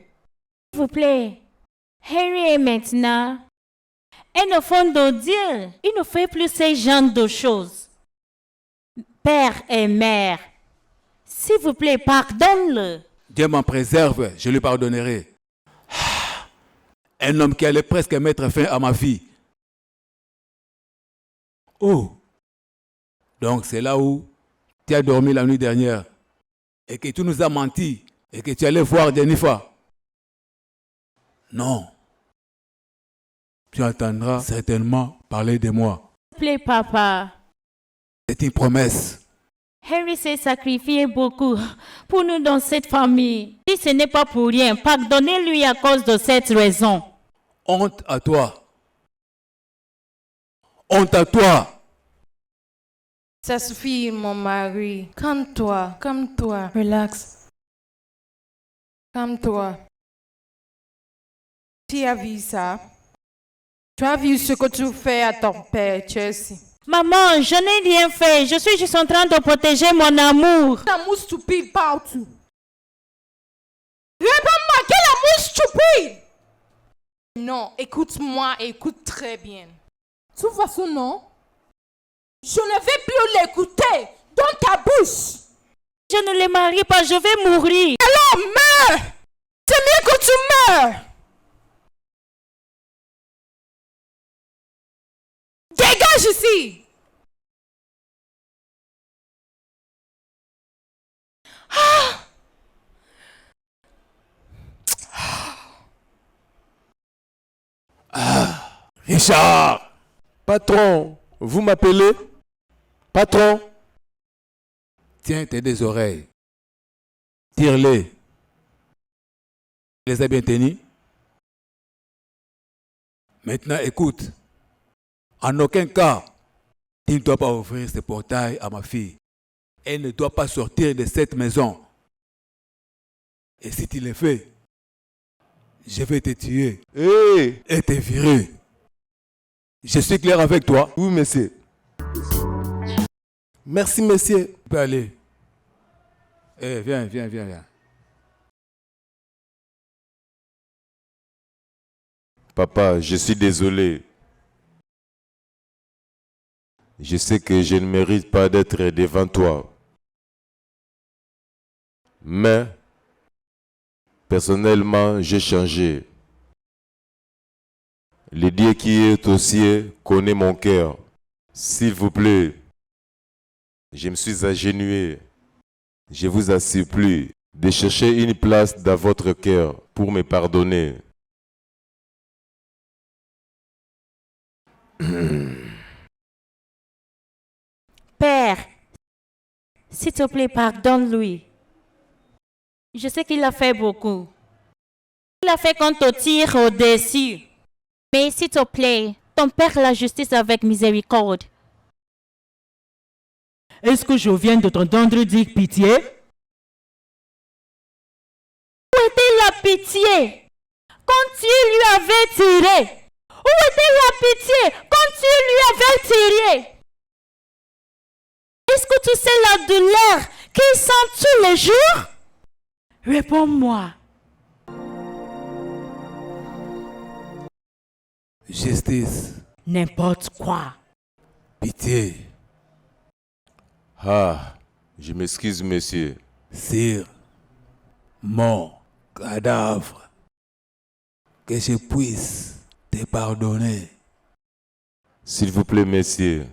S'il vous plaît, Henry est maintenant un enfant de Dieu. Il ne fait plus ce genre de choses. Père et mère, s'il vous plaît, pardonne-le. Dieu m'en préserve, je lui pardonnerai. Un homme qui allait presque mettre fin à ma vie. Oh, donc c'est là où tu as dormi la nuit dernière et que tu nous as menti et que tu allais voir Jennifer. Non. Tu entendras certainement parler de moi. S'il te plaît, papa. C'est une promesse. Henry s'est sacrifié beaucoup pour nous dans cette famille. Si ce n'est pas pour rien, pardonnez-lui à cause de cette raison. Honte à toi. Honte à toi. Ça suffit, mon mari. Calme-toi, calme-toi. Relax. Calme-toi. Tu as vu ça? Tu as vu ce que tu fais à ton père, Chelsea? Maman, je n'ai rien fait. Je suis juste en train de protéger mon amour. L'amour stupide partout. Réponds-moi, quel amour stupide? Non, écoute-moi, écoute très bien. De toute façon, non. Je ne vais plus l'écouter dans ta bouche. Je ne les marie pas, je vais mourir. Alors meurs. C'est mieux que tu meurs. Dégage ici. Richard. Patron, vous m'appelez? Patron? Tiens tes deux oreilles. Tire-les. Les as bien tenues? Maintenant écoute. En aucun cas, tu ne dois pas ouvrir ce portail à ma fille. Elle ne doit pas sortir de cette maison. Et si tu le fais, je vais te tuer Hé! et te virer. Je suis clair avec toi. Oui, monsieur. Merci, monsieur. Tu peux aller. Eh, viens. Papa, je suis désolé. Je sais que je ne mérite pas d'être devant toi. Mais, personnellement, j'ai changé. Le Dieu qui est aux cieux connaît mon cœur. S'il vous plaît, je me suis agenouillé. Je vous en supplie de chercher une place dans votre cœur pour me pardonner. Père, s'il te plaît, pardonne-lui. Je sais qu'il a fait beaucoup. Il a fait qu'on te tire au-dessus. Mais s'il te plaît, ton père la justice avec miséricorde. Est-ce que je viens de t'entendre dire pitié? Où était la pitié quand tu lui avais tiré? Où était la pitié quand tu lui avais tiré? Est-ce que tu sais la douleur qu'il sent tous les jours? Réponds-moi. Justice, N'importe quoi. pitié, Ah, je m'excuse, monsieur. sur mon cadavre, que je puisse te pardonner. S'il vous plaît, monsieur.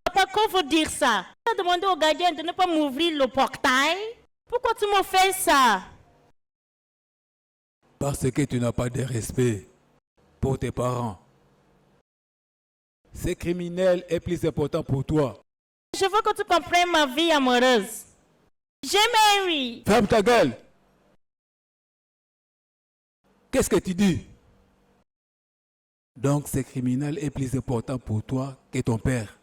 Papa, qu'on veut dire ça? Tu as demandé au gardien de ne pas m'ouvrir le portail? Pourquoi tu me fais ça? Parce que tu n'as pas de respect pour tes parents. Ce criminel est plus important pour toi. Je veux que tu comprennes ma vie amoureuse. J'aime Henry. Ferme ta gueule. Qu'est-ce que tu dis? Donc ce criminel est plus important pour toi que ton père.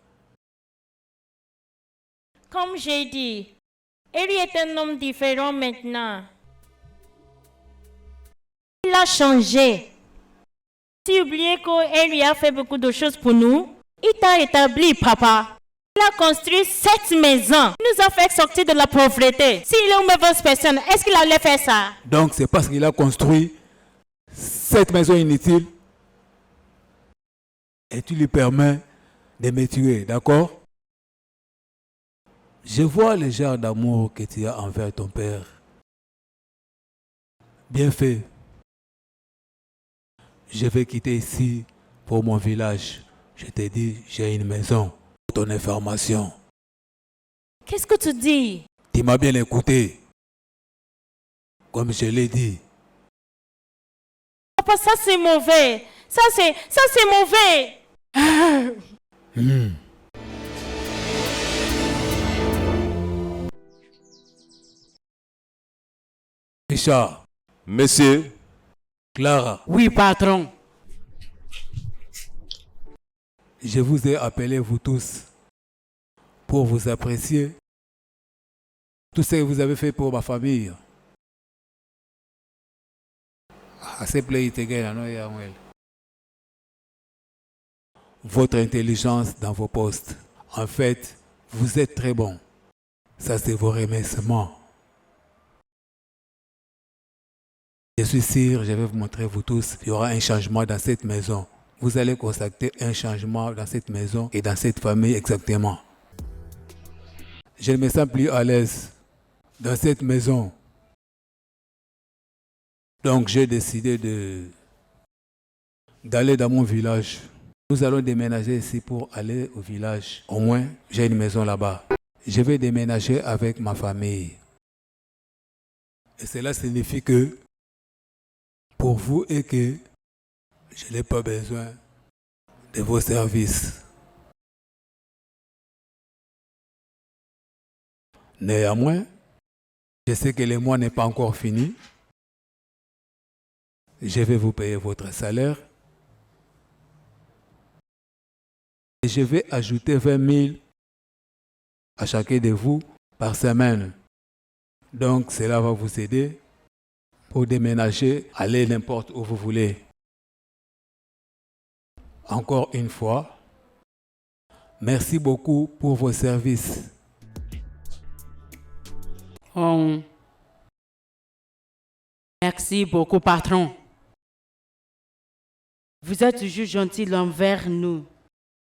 Comme j'ai dit, Henry est un homme différent maintenant. Il a changé. Tu oublies que Henry a fait beaucoup de choses pour nous. Il t'a établi, papa. Il a construit 7 maisons. Il nous a fait sortir de la pauvreté. S'il est une mauvaise personne, est-ce qu'il allait faire ça? Donc c'est parce qu'il a construit cette maison inutile. et tu lui permets de me tuer, d'accord? Je vois le genre d'amour que tu as envers ton père. Bien fait. Je vais quitter ici pour mon village. Je t'ai dit, j'ai une maison. Pour ton information. Qu'est-ce que tu dis? Tu m'as bien écouté. Comme je l'ai dit. Papa, ça c'est mauvais. Ça c'est mauvais. Richard, Monsieur, Clara, Oui, patron. je vous ai appelé vous tous pour vous apprécier tout ce que vous avez fait pour ma famille. Votre intelligence dans vos postes. En fait, vous êtes très bon. Ça, c'est vos remerciements. Je suis sûr, je vais vous montrer vous tous, il y aura un changement dans cette maison. Vous allez constater un changement dans cette maison et dans cette famille exactement. Je ne me sens plus à l'aise dans cette maison. Donc j'ai décidé d'aller dans mon village. Nous allons déménager ici pour aller au village. Au moins, j'ai une maison là-bas. Je vais déménager avec ma famille. Et cela signifie que pour vous et que je n'ai pas besoin de vos services. Néanmoins, je sais que le mois n'est pas encore fini. Je vais vous payer votre salaire. Et je vais ajouter 20 000 à chacun de vous par semaine. Donc cela va vous aider pour déménager, aller n'importe où vous voulez. Encore une fois, merci beaucoup pour vos services. Oh. Merci beaucoup, patron. Vous êtes toujours gentil envers nous.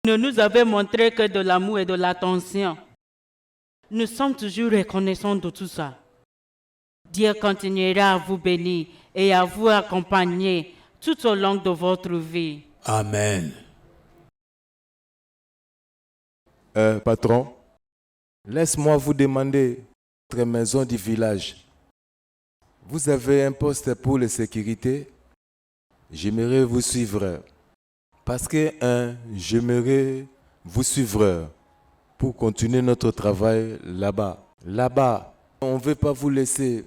Vous nous avez montré que de l'amour et de l'attention. Nous sommes toujours reconnaissants de tout ça. Dieu continuera à vous bénir et à vous accompagner tout au long de votre vie. Amen. Patron, laisse-moi vous demander votre maison du village. Vous avez un poste pour la sécurité. J'aimerais vous suivre. Parce que, j'aimerais vous suivre pour continuer notre travail là-bas. Là-bas, on ne veut pas vous laisser.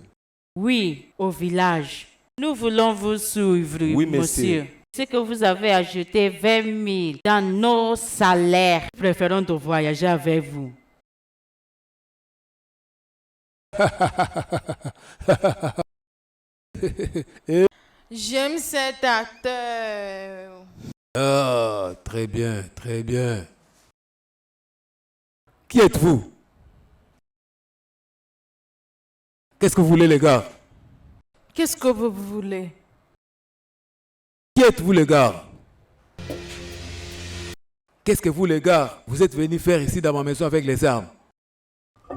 Oui, au village. Nous voulons vous suivre, Oui, monsieur. monsieur. C'est que vous avez ajouté 20 000 dans nos salaires. Préférons de voyager avec vous. J'aime cet acteur. Ah, très bien, très bien. Qui êtes-vous? Qu'est-ce que vous voulez, les gars? Qu'est-ce que vous voulez? Qui êtes-vous, les gars? Qu'est-ce que vous, les gars, vous êtes venus faire ici dans ma maison avec les armes?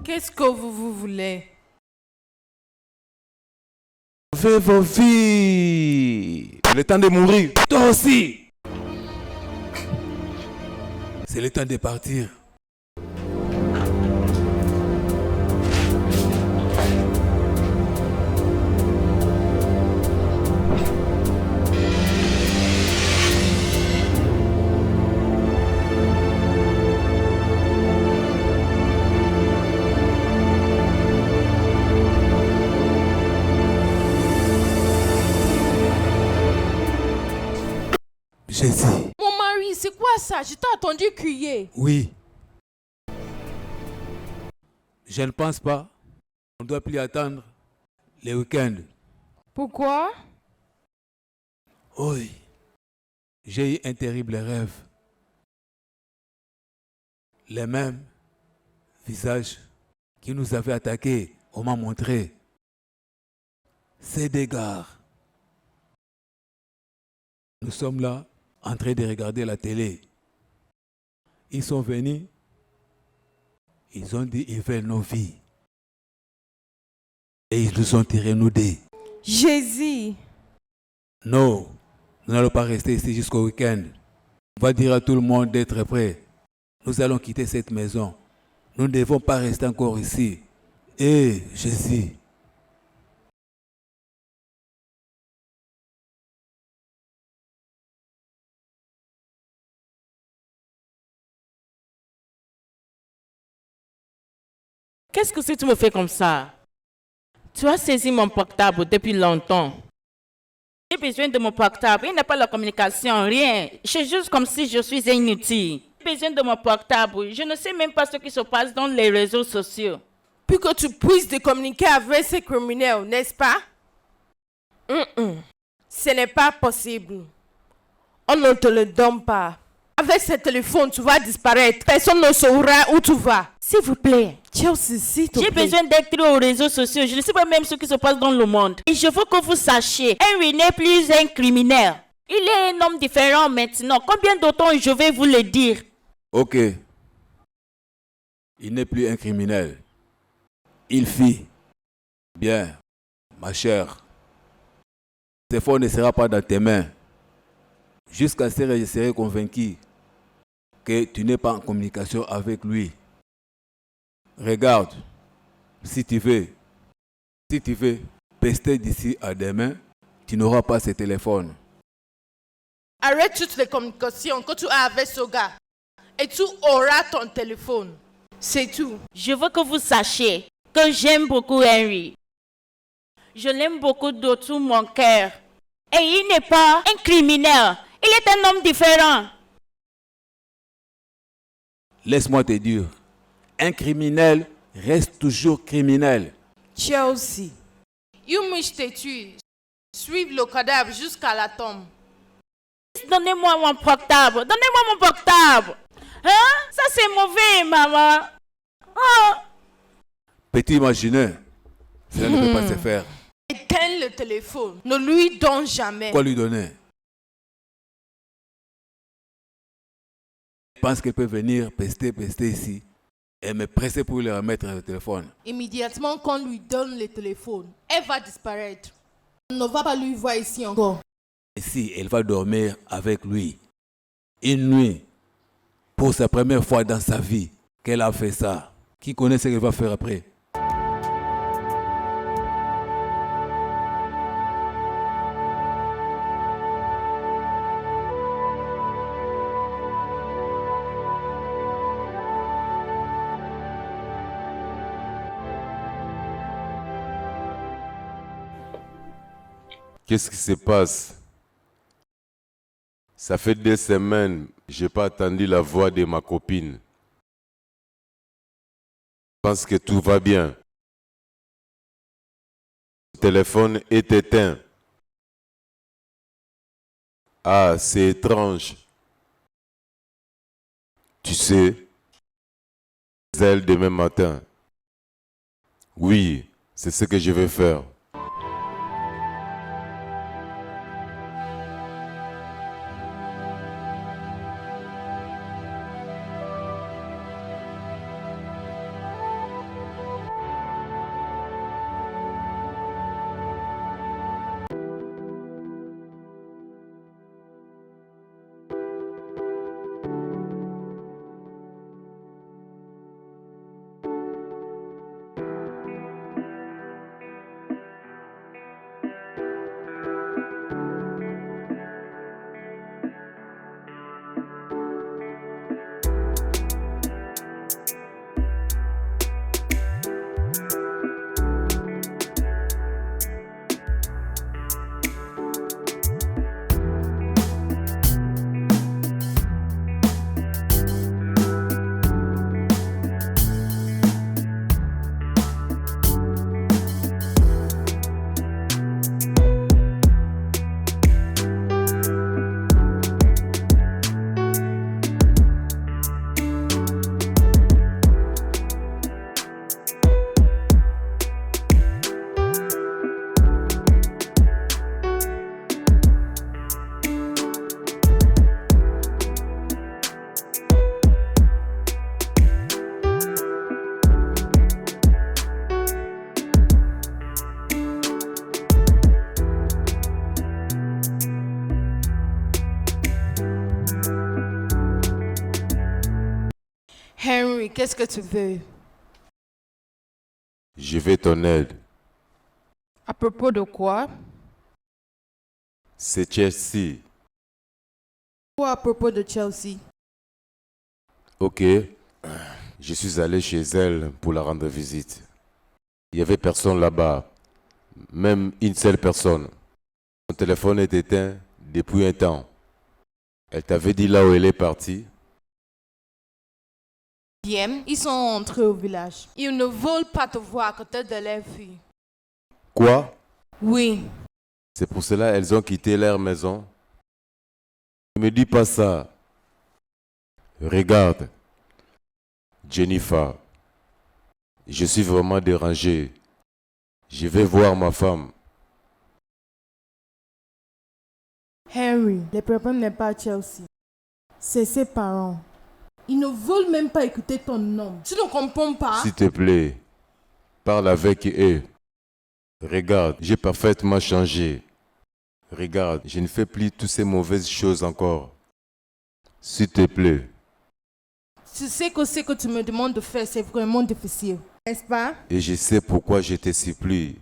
Qu'est-ce que vous voulez? Veuillez vos vies. C'est le temps de mourir. Toi aussi! C'est le temps de partir. Jésus. Mon mari, c'est quoi ça? Je t'ai entendu crier. Oui. Je ne pense pas. On ne doit plus attendre les week-ends. Pourquoi? Oui. J'ai eu un terrible rêve. Les mêmes visages qui nous avaient attaqués, on m'a montré. Ces dégâts. Nous sommes là, en train de regarder la télé. Ils sont venus, ils ont dit ils veulent nos vies. Et ils nous ont tirés, nous deux. Jésus, Non, nous n'allons pas rester ici jusqu'au week-end. On va dire à tout le monde d'être prêt. Nous allons quitter cette maison. Nous ne devons pas rester encore ici. Eh, Jésus. Qu'est-ce que si tu me fais comme ça? Tu as saisi mon portable depuis longtemps. J'ai besoin de mon portable. Il n'y a pas la communication, rien. C'est juste comme si je suis inutile. J'ai besoin de mon portable. Je ne sais même pas ce qui se passe dans les réseaux sociaux. pour que tu puisses te communiquer avec ces criminels, n'est-ce pas? Ce n'est pas possible. On ne te le donne pas. Avec ce téléphone, tu vas disparaître. Personne ne saura où tu vas. S'il vous plaît. Chelsea, s'il te J'ai plaît. besoin d'être aux réseaux sociaux. Je ne sais pas même ce qui se passe dans le monde. Et je veux que vous sachiez, Henry n'est plus un criminel. Il est un homme différent maintenant. Combien de temps je vais vous le dire? Ok. Il n'est plus un criminel. Il fit. Bien, ma chère. Ce fonds ne sera pas dans tes mains. Jusqu'à ce que je serai convaincu que tu n'es pas en communication avec lui. Regarde, si tu veux pester d'ici à demain, tu n'auras pas ce téléphone. Arrête toutes les communications que tu as avec ce gars. Et tu auras ton téléphone. C'est tout. Je veux que vous sachiez que j'aime beaucoup Henry. Je l'aime beaucoup de tout mon cœur. Et il n'est pas un criminel. Il est un homme différent. Laisse-moi te dire, un criminel reste toujours criminel. Chelsea, Yumish t'es tué. Suive le cadavre jusqu'à la tombe. Donnez-moi mon portable. Donnez-moi mon portable. Hein? Ça c'est mauvais, maman. Oh. Peux-tu imaginer? Cela ne peut pas se faire. Éteins le téléphone. Ne lui donne jamais. Quoi lui donner? Je pense qu'elle peut venir pester ici et me presser pour lui remettre le téléphone. Immédiatement qu'on lui donne le téléphone, elle va disparaître. On ne va pas lui voir ici encore. Ici, elle va dormir avec lui. Une nuit, pour sa première fois dans sa vie, qu'elle a fait ça. Qui connaît ce qu'elle va faire après? Qu'est-ce qui se passe? Ça fait 2 semaines, je n'ai pas attendu la voix de ma copine. Je pense que tout va bien. Le téléphone est éteint. Ah, c'est étrange. Tu sais, elle demain matin. Oui, c'est ce que je vais faire. Henry, qu'est-ce que tu veux? Je veux ton aide. À propos de quoi? C'est Chelsea. Quoi à propos de Chelsea? Ok. Je suis allé chez elle pour la rendre visite. Il n'y avait personne là-bas. Même une seule personne. Son téléphone est éteint depuis un temps. Elle t'avait dit là où elle est partie? Bien, ils sont entrés au village. Ils ne veulent pas te voir à côté de leur fille. Quoi? Oui. C'est pour cela elles ont quitté leur maison? Ne me dis pas ça. Regarde, Jennifer, je suis vraiment dérangé. Je vais voir ma femme. Henry, le problème n'est pas Chelsea. C'est ses parents. Ils ne veulent même pas écouter ton nom. Tu ne comprends pas? S'il te plaît, parle avec eux. Regarde, j'ai parfaitement changé. Regarde, je ne fais plus toutes ces mauvaises choses encore. S'il te plaît. Tu sais que ce que tu me demandes de faire, c'est vraiment difficile. N'est-ce pas? Et je sais pourquoi je te supplie.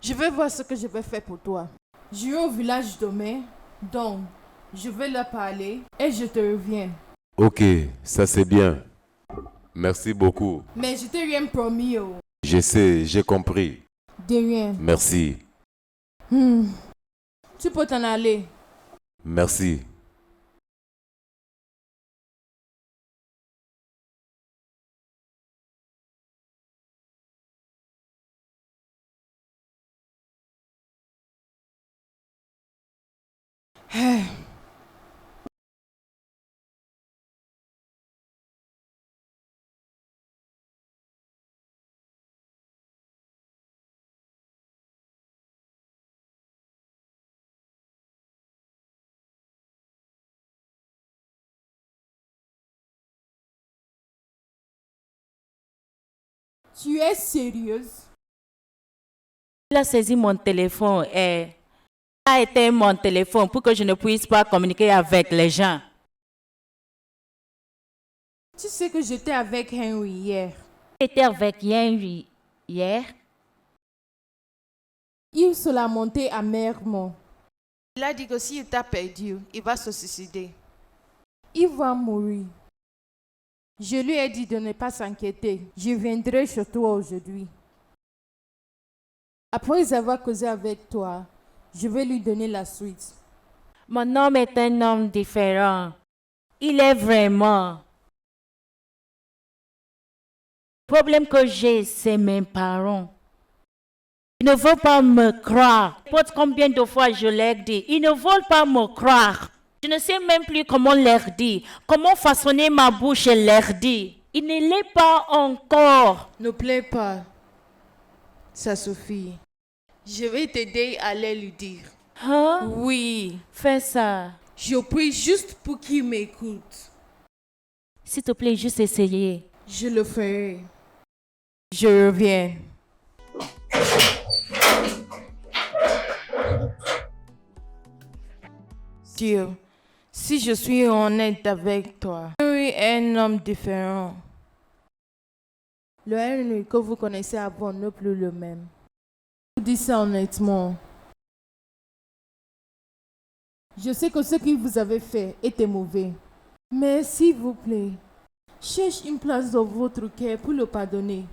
Je vais voir ce que je vais faire pour toi. Je vais au village demain, donc je vais leur parler et je te reviens. Ok, ça c'est bien. Merci beaucoup. Mais je t'ai rien promis. Oh. Je sais, j'ai compris. De rien. Merci. Tu peux t'en aller. Merci. Tu es sérieuse? Il a saisi mon téléphone et a éteint mon téléphone pour que je ne puisse pas communiquer avec les gens. Tu sais que j'étais avec Henry hier. J'étais avec Henry hier. Il se l'a monté amèrement. Il a dit que s'il t'a perdu, il va se suicider. Il va mourir. Je lui ai dit de ne pas s'inquiéter. Je viendrai chez toi aujourd'hui. Après avoir causé avec toi, je vais lui donner la suite. Mon homme est un homme différent. Il est vraiment. Le problème que j'ai, c'est mes parents. Ils ne veulent pas me croire. N'importe combien de fois je leur dis, ils ne veulent pas me croire. Je ne sais même plus comment leur dire, comment façonner ma bouche et leur dire. Il ne l'est pas encore. Ne pleure pas. Ça suffit. Je vais t'aider à aller lui dire. Hein? Oui. Fais ça. Je prie juste pour qu'il m'écoute. S'il te plaît, juste essayer. Je le ferai. Je reviens. Dieu, si je suis honnête avec toi, Henry est un homme différent. Le Henry que vous connaissez avant n'est plus le même. Je vous dis ça honnêtement. Je sais que ce que vous avez fait était mauvais. Mais s'il vous plaît, cherche une place dans votre cœur pour le pardonner.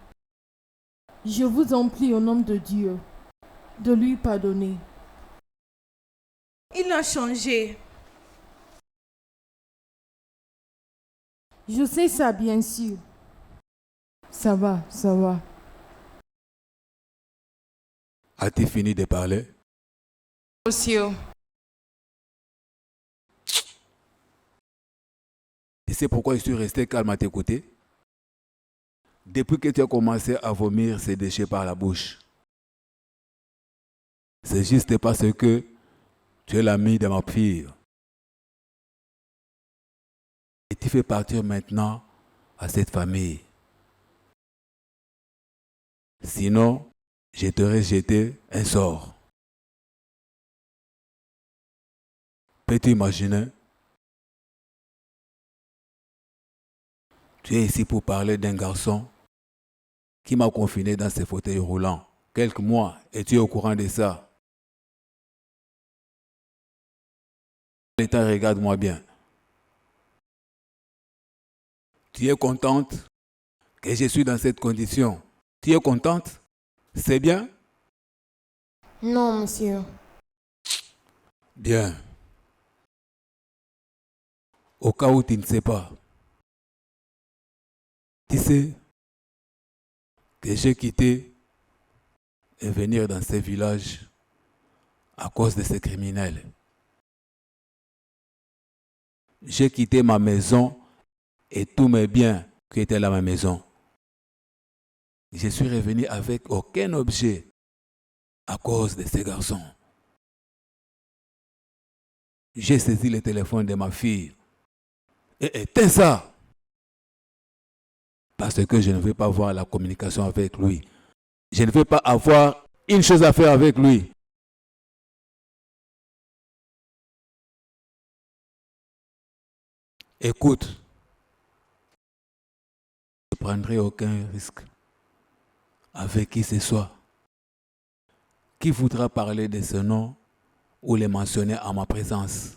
Je vous en prie au nom de Dieu de lui pardonner. Il a changé. Je sais ça, bien sûr. Ça va, ça va. As-tu fini de parler? Monsieur. Tu sais pourquoi je suis resté calme à t'écouter? Depuis que tu as commencé à vomir ces déchets par la bouche. C'est juste parce que tu es l'ami de ma fille. Et tu fais partir maintenant à cette famille. Sinon, je t'aurais jeté un sort. Peux-tu imaginer? Tu es ici pour parler d'un garçon qui m'a confiné dans ses fauteuils roulants quelques mois et tu es au courant de ça. Regarde-moi bien. Tu es contente que je suis dans cette condition? Tu es contente? C'est bien? Non, monsieur. Bien. Au cas où tu ne sais pas, tu sais que j'ai quitté et venir dans ces villages à cause de ces criminels. J'ai quitté ma maison et tous mes biens qui étaient dans ma maison. Je suis revenu avec aucun objet à cause de ces garçons. J'ai saisi le téléphone de ma fille et éteint ça. Parce que je ne veux pas avoir la communication avec lui. Je ne veux pas avoir une chose à faire avec lui. Écoute, je ne prendrai aucun risque avec qui ce soit qui voudra parler de ce nom ou les mentionner en ma présence.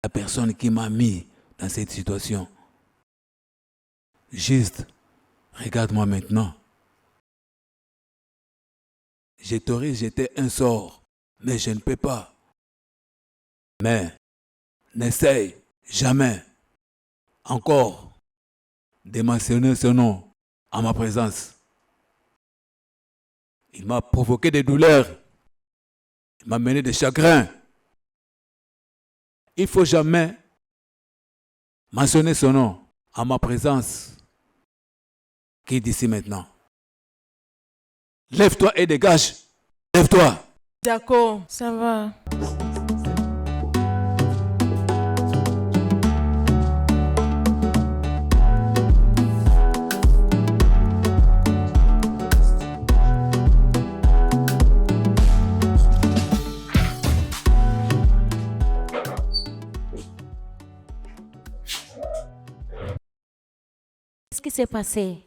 La personne qui m'a mis dans cette situation. Juste, regarde-moi maintenant. Je t'aurais jeté un sort, mais je ne peux pas. Mais n'essaye jamais encore de mentionner ce nom en ma présence. Il m'a provoqué des douleurs. Il m'a mené des chagrins. Il ne faut jamais mentionner son nom en ma présence. Qui est d'ici maintenant? Lève-toi et dégage. Lève-toi. D'accord, ça va. Qu'est-ce qui s'est passé?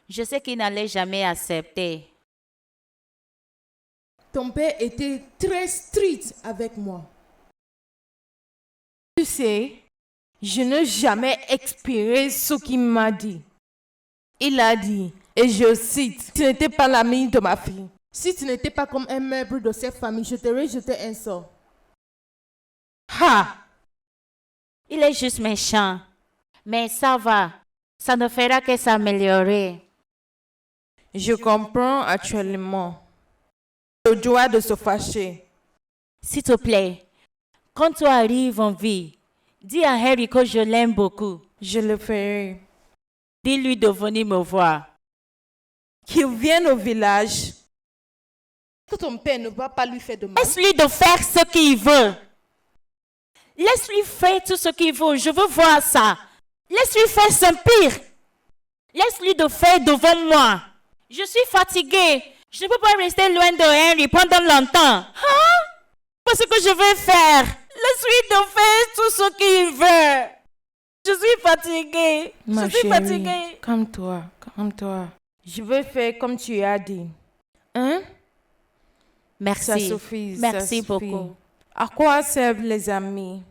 Je sais qu'il n'allait jamais accepter. Ton père était très strict avec moi. Tu sais, je n'ai jamais expiré ce qu'il m'a dit. Il a dit, et je cite, « Tu n'étais pas l'ami de ma fille. » Si tu n'étais pas comme un meuble de cette famille, je t'aurais jeté un sort. Ha! Il est juste méchant. Mais ça va. Ça ne fera que s'améliorer. Je comprends actuellement le droit de se fâcher. S'il te plaît, quand tu arrives en vie, dis à Harry que je l'aime beaucoup. Je le ferai. Dis-lui de venir me voir. Qu'il vienne au village. Que ton père ne va pas lui faire de mal. Laisse-lui de faire ce qu'il veut. Laisse-lui faire tout ce qu'il veut. Je veux voir ça. Laisse-lui faire son pire. Laisse-lui de faire devant moi. Je suis fatiguée. Je ne peux pas rester loin de Henry pendant longtemps. Hein? Parce que je vais faire. Laisse-lui de faire tout ce qu'il veut. Je suis fatiguée. Ma je suis chérie, fatiguée. calme-toi, calme-toi. Je vais faire comme tu as dit. Hein? Merci. Ça suffit. Merci ça suffit. beaucoup. À quoi servent les amis?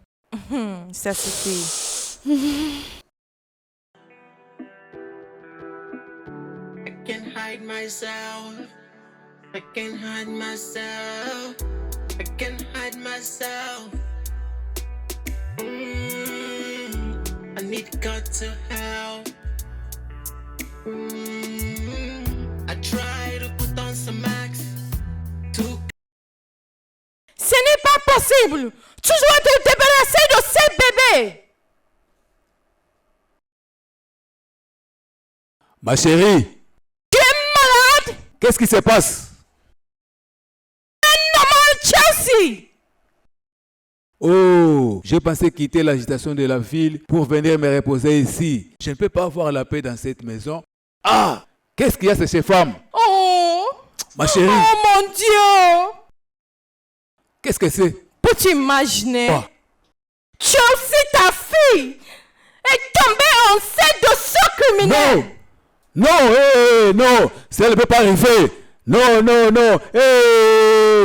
Ça suffit. I can't hide myself. I can't hide myself. I can't hide myself. I need God to help. I try to put on some max to. Ce n'est pas possible! Tu dois te débarrasser de ces bébés! Ma chérie, Tu es malade! qu'est-ce qui se passe? Chelsea! Oh, j'ai pensé quitter l'agitation de la ville pour venir me reposer ici. Je ne peux pas avoir la paix dans cette maison. Ah, qu'est-ce qu'il y a, ces femmes? Oh! Ma chérie. Oh mon Dieu! Qu'est-ce que c'est? Peux-tu imaginer? Oh. Tu as aussi ta fille est tombée enceinte de ce criminel. Non! Non, non, ça ne peut pas arriver. Non,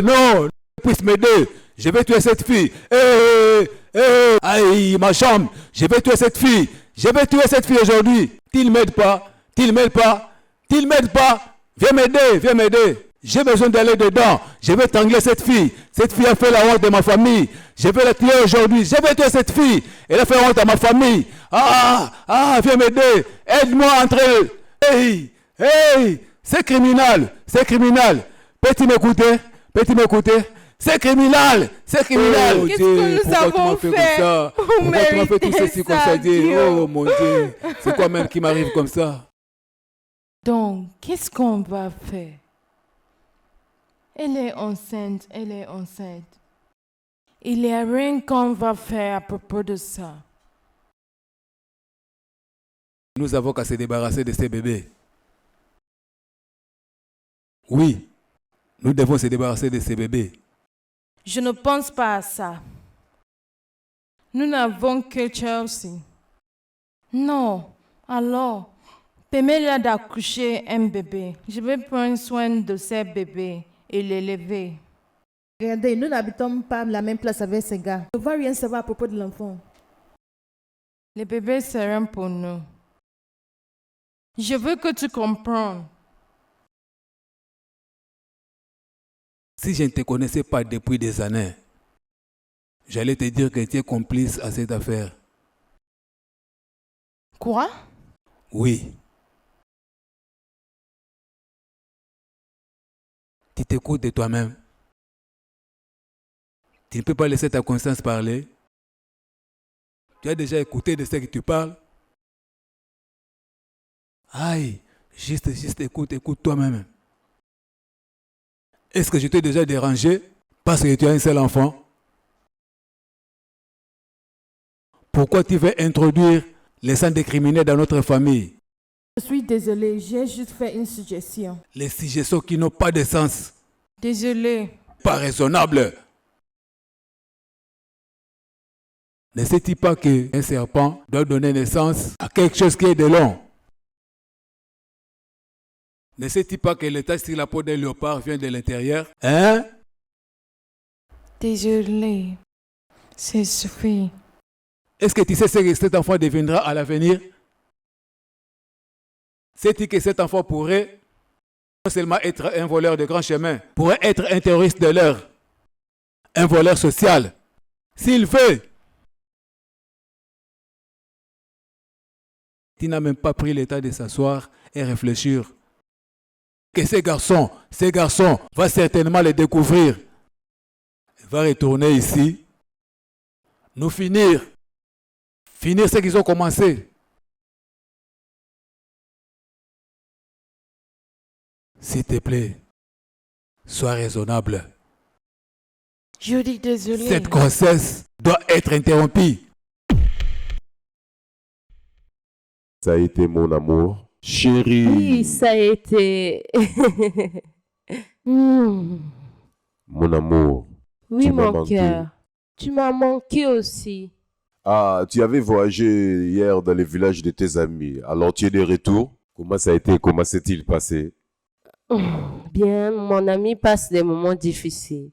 non, puisse m'aider. Je vais tuer cette fille. Aïe, ma chambre. Je vais tuer cette fille. Je vais tuer cette fille aujourd'hui. T'il m'aide pas. Viens m'aider. J'ai besoin d'aller dedans. Je vais tangler cette fille. Cette fille a fait la honte de ma famille. Je vais la tuer aujourd'hui. Je vais tuer cette fille. Elle a fait honte à ma famille. Viens m'aider. Aide-moi à entrer. Hey, c'est criminel. Peux-tu m'écouter? C'est criminel. Qu'est-ce que nous avons fait? Pourquoi tu m'as fait tout ceci comme ça, Dieu? Oh mon Dieu. C'est quoi même qui m'arrive comme ça? Donc, qu'est-ce qu'on va faire? Elle est enceinte. Il n'y a rien qu'on va faire à propos de ça. Nous avons qu'à se débarrasser de ces bébés. Oui, nous devons se débarrasser de ces bébés. Je ne pense pas à ça. Nous n'avons que Chelsea. Non, alors, permets-la d'accoucher un bébé. Je vais prendre soin de ces bébés et l'élever. Regardez, nous n'habitons pas la même place avec ces gars. On ne va rien savoir à propos de l'enfant. Les bébés seront pour nous. Je veux que tu comprennes. Si je ne te connaissais pas depuis des années, j'allais te dire que tu es complice à cette affaire. Quoi? Oui. Tu t'écoutes de toi-même. Tu ne peux pas laisser ta conscience parler. Tu as déjà écouté de ce que tu parles. Aïe, juste écoute toi-même. Est-ce que je t'ai déjà dérangé parce que tu as un seul enfant? Pourquoi tu veux introduire les sangs des criminels dans notre famille? Je suis désolée, j'ai juste fait une suggestion. Les suggestions qui n'ont pas de sens. Désolée. Pas raisonnable. Ne sais-tu pas qu'un serpent doit donner naissance à quelque chose qui est de long? Ne sais-tu pas que le tache sur la peau d'un léopard vient de l'intérieur? Hein? Désolée. C'est suffit. Est-ce que tu sais ce que cet enfant deviendra à l'avenir? Sais-tu que cet enfant pourrait non seulement être un voleur de grand chemin, pourrait être un terroriste de l'heure, un voleur social, s'il veut? Tu n'as même pas pris le temps de s'asseoir et réfléchir. Que ces garçons vont certainement le découvrir. Il va retourner ici, nous finir ce qu'ils ont commencé. S'il te plaît, sois raisonnable. Je dis désolée. Cette grossesse doit être interrompue. Ça a été mon amour. Chérie. Oui, ça a été. Mon amour. Oui, Tu m'as mon manqué. cœur. Tu m'as manqué aussi. Ah, tu avais voyagé hier dans le village de tes amis. Alors tu es de retour. Comment ça a été? Comment s'est-il passé? Bien, mon ami passe des moments difficiles.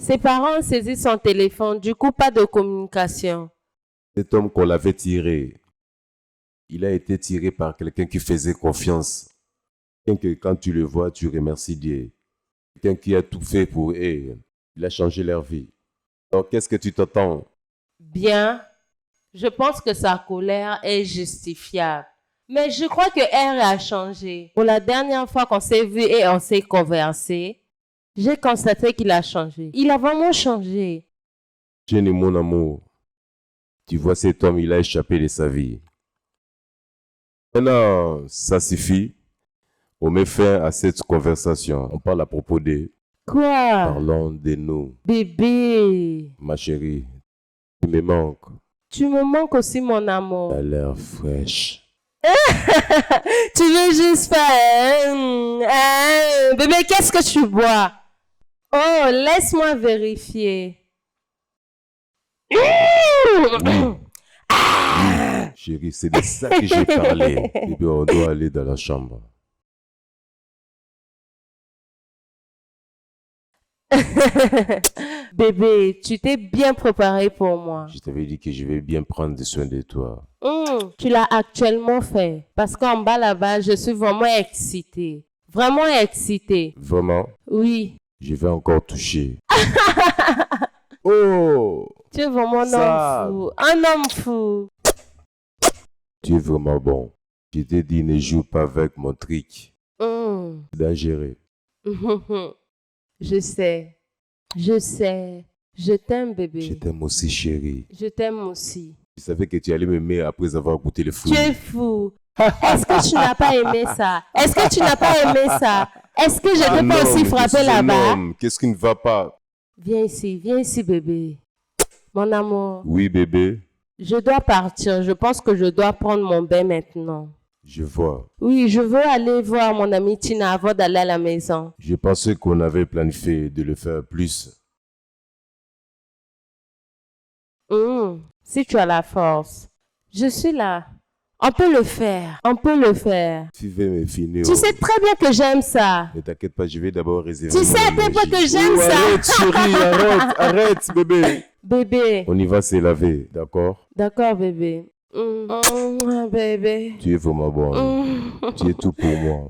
Ses parents saisissent son téléphone, du coup, pas de communication. Cet homme qu'on l'avait tiré, il a été tiré par quelqu'un qui faisait confiance. Quelqu'un que quand tu le vois, tu remercies Dieu. Quelqu'un qui a tout fait pour eux. Il a changé leur vie. Alors qu'est-ce que tu t'attends? Bien, je pense que sa colère est justifiable. Mais je crois que R a changé. Pour la dernière fois qu'on s'est vu et on s'est conversé, j'ai constaté qu'il a changé. Il a vraiment changé. Jenny, mon amour, tu vois cet homme, il a échappé de sa vie. Maintenant, ça suffit. On met fin à cette conversation. On parle à propos de... Quoi? Parlons de nous. Bébé, Ma chérie, tu me manques. tu me manques aussi, mon amour. Tu as l'air fraîche. Tu veux juste faire... Bébé, qu'est-ce que tu bois? Oh, laisse-moi vérifier. Chérie, c'est de ça que j'ai parlé. Bébé, on doit aller dans la chambre. Bébé, tu t'es bien préparé pour moi. Je t'avais dit que je vais bien prendre soin de toi. Tu l'as actuellement fait. Parce qu'en bas là-bas, je suis vraiment excitée. Vraiment excitée. Vraiment, Oui. je vais encore toucher. Oh, Tu es vraiment un Ça. homme fou. Un homme fou. tu es vraiment bon. Je t'ai dit, ne joue pas avec mon trick. Hum. C'est dangereux. Je sais. Je sais. Je t'aime, Je bébé. t'aime aussi, chérie. Je t'aime aussi. Je savais que tu allais m'aimer après avoir goûté le fruit. Tu es fou. Est-ce que tu n'as pas aimé ça? Est-ce que tu n'as pas aimé ça? Est-ce que je Ah t'ai pas non, aussi mais frappé je suis un là-bas? homme. Qu'est-ce qui ne va pas? Viens ici, bébé. Mon amour, Oui, bébé, je dois partir. Je pense que je dois prendre mon bain maintenant. je vois. Oui, je veux aller voir mon amie Tina avant d'aller à la maison. Je pensais qu'on avait planifié de le faire plus. Si tu as la force, je suis là. On peut le faire. On peut le faire. Tu veux me finir. Tu sais très bien que j'aime ça. Ne t'inquiète pas, je vais d'abord réserver. Tu sais à mon quel point énergie. que j'aime ça. Arrête, chérie, arrête, bébé. Bébé. On y va se laver, d'accord? D'accord, bébé. Bébé. Tu es vraiment bon. Tu es tout pour moi.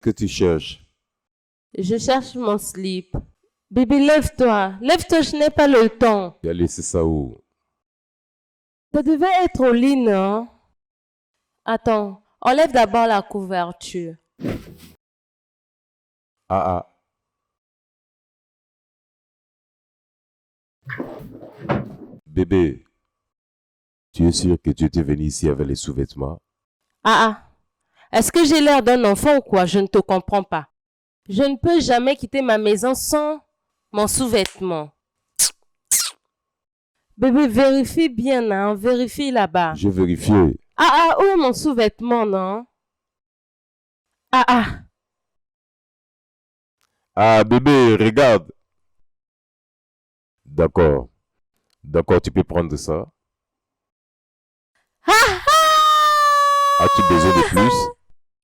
Que tu cherches? Je cherche mon slip. Bébé, lève-toi. Lève-toi, je n'ai pas le temps. Tu as laissé ça où? Ça devait être au lit, non? Attends, enlève d'abord la couverture. Ah ah. Bébé, tu es sûr que tu étais venu ici avec les sous-vêtements? Ah. Est-ce que j'ai l'air d'un enfant ou quoi? Je ne te comprends pas. Je ne peux jamais quitter ma maison sans mon sous-vêtement. Bébé, vérifie bien, hein? Vérifie là-bas. J'ai vérifié. Où est mon sous-vêtement, non? Ah, bébé, regarde. D'accord. D'accord, tu peux prendre ça. As-tu besoin de plus?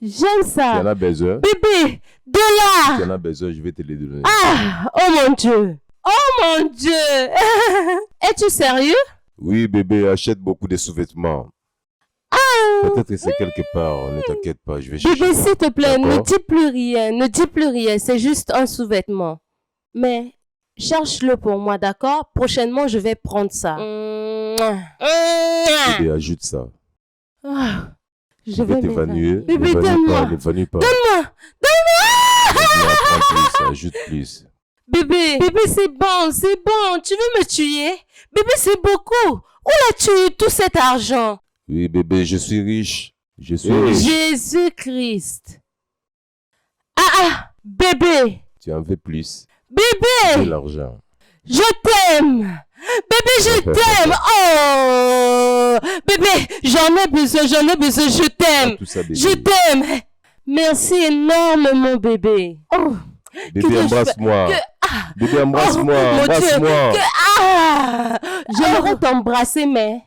J'aime Tu ça. en as besoin? Bébé, de Si tu là. en as besoin, je vais te les donner. Oh mon Dieu. Oh mon Dieu. Es-tu sérieux? Oui, bébé, achète beaucoup de sous-vêtements. Peut-être que c'est quelque part. Ne t'inquiète pas, je vais chercher. Bébé, s'il te plaît, ne D'accord. dis plus rien. Ne dis plus rien. C'est juste un sous-vêtement. Mais cherche-le pour moi, d'accord? Prochainement, je vais prendre ça. Bébé, ajoute ça. Je Je vais vais t'évanouir. Bébé, N'évanouis donne-moi. pas, n'évanouis pas. Donne-moi. Viens, prends plus, ajoute plus. Bébé, c'est bon, c'est bon. Tu veux me tuer? Bébé, c'est beaucoup. Où l'as-tu eu tout cet argent? Oui, bébé, je suis riche. Je suis riche. Jésus-Christ. Bébé, Tu en veux plus? bébé, De l'argent. je t'aime. Bébé, je t'aime. Oh, bébé, j'en ai besoin, je t'aime. Tout ça, bébé. Je t'aime. Merci énormément, bébé. Oh, Bébé, que je embrasse-moi. Bébé, embrasse-moi. Oh, mon Dieu. Embrasse-moi. J'aimerais t'embrasser, mais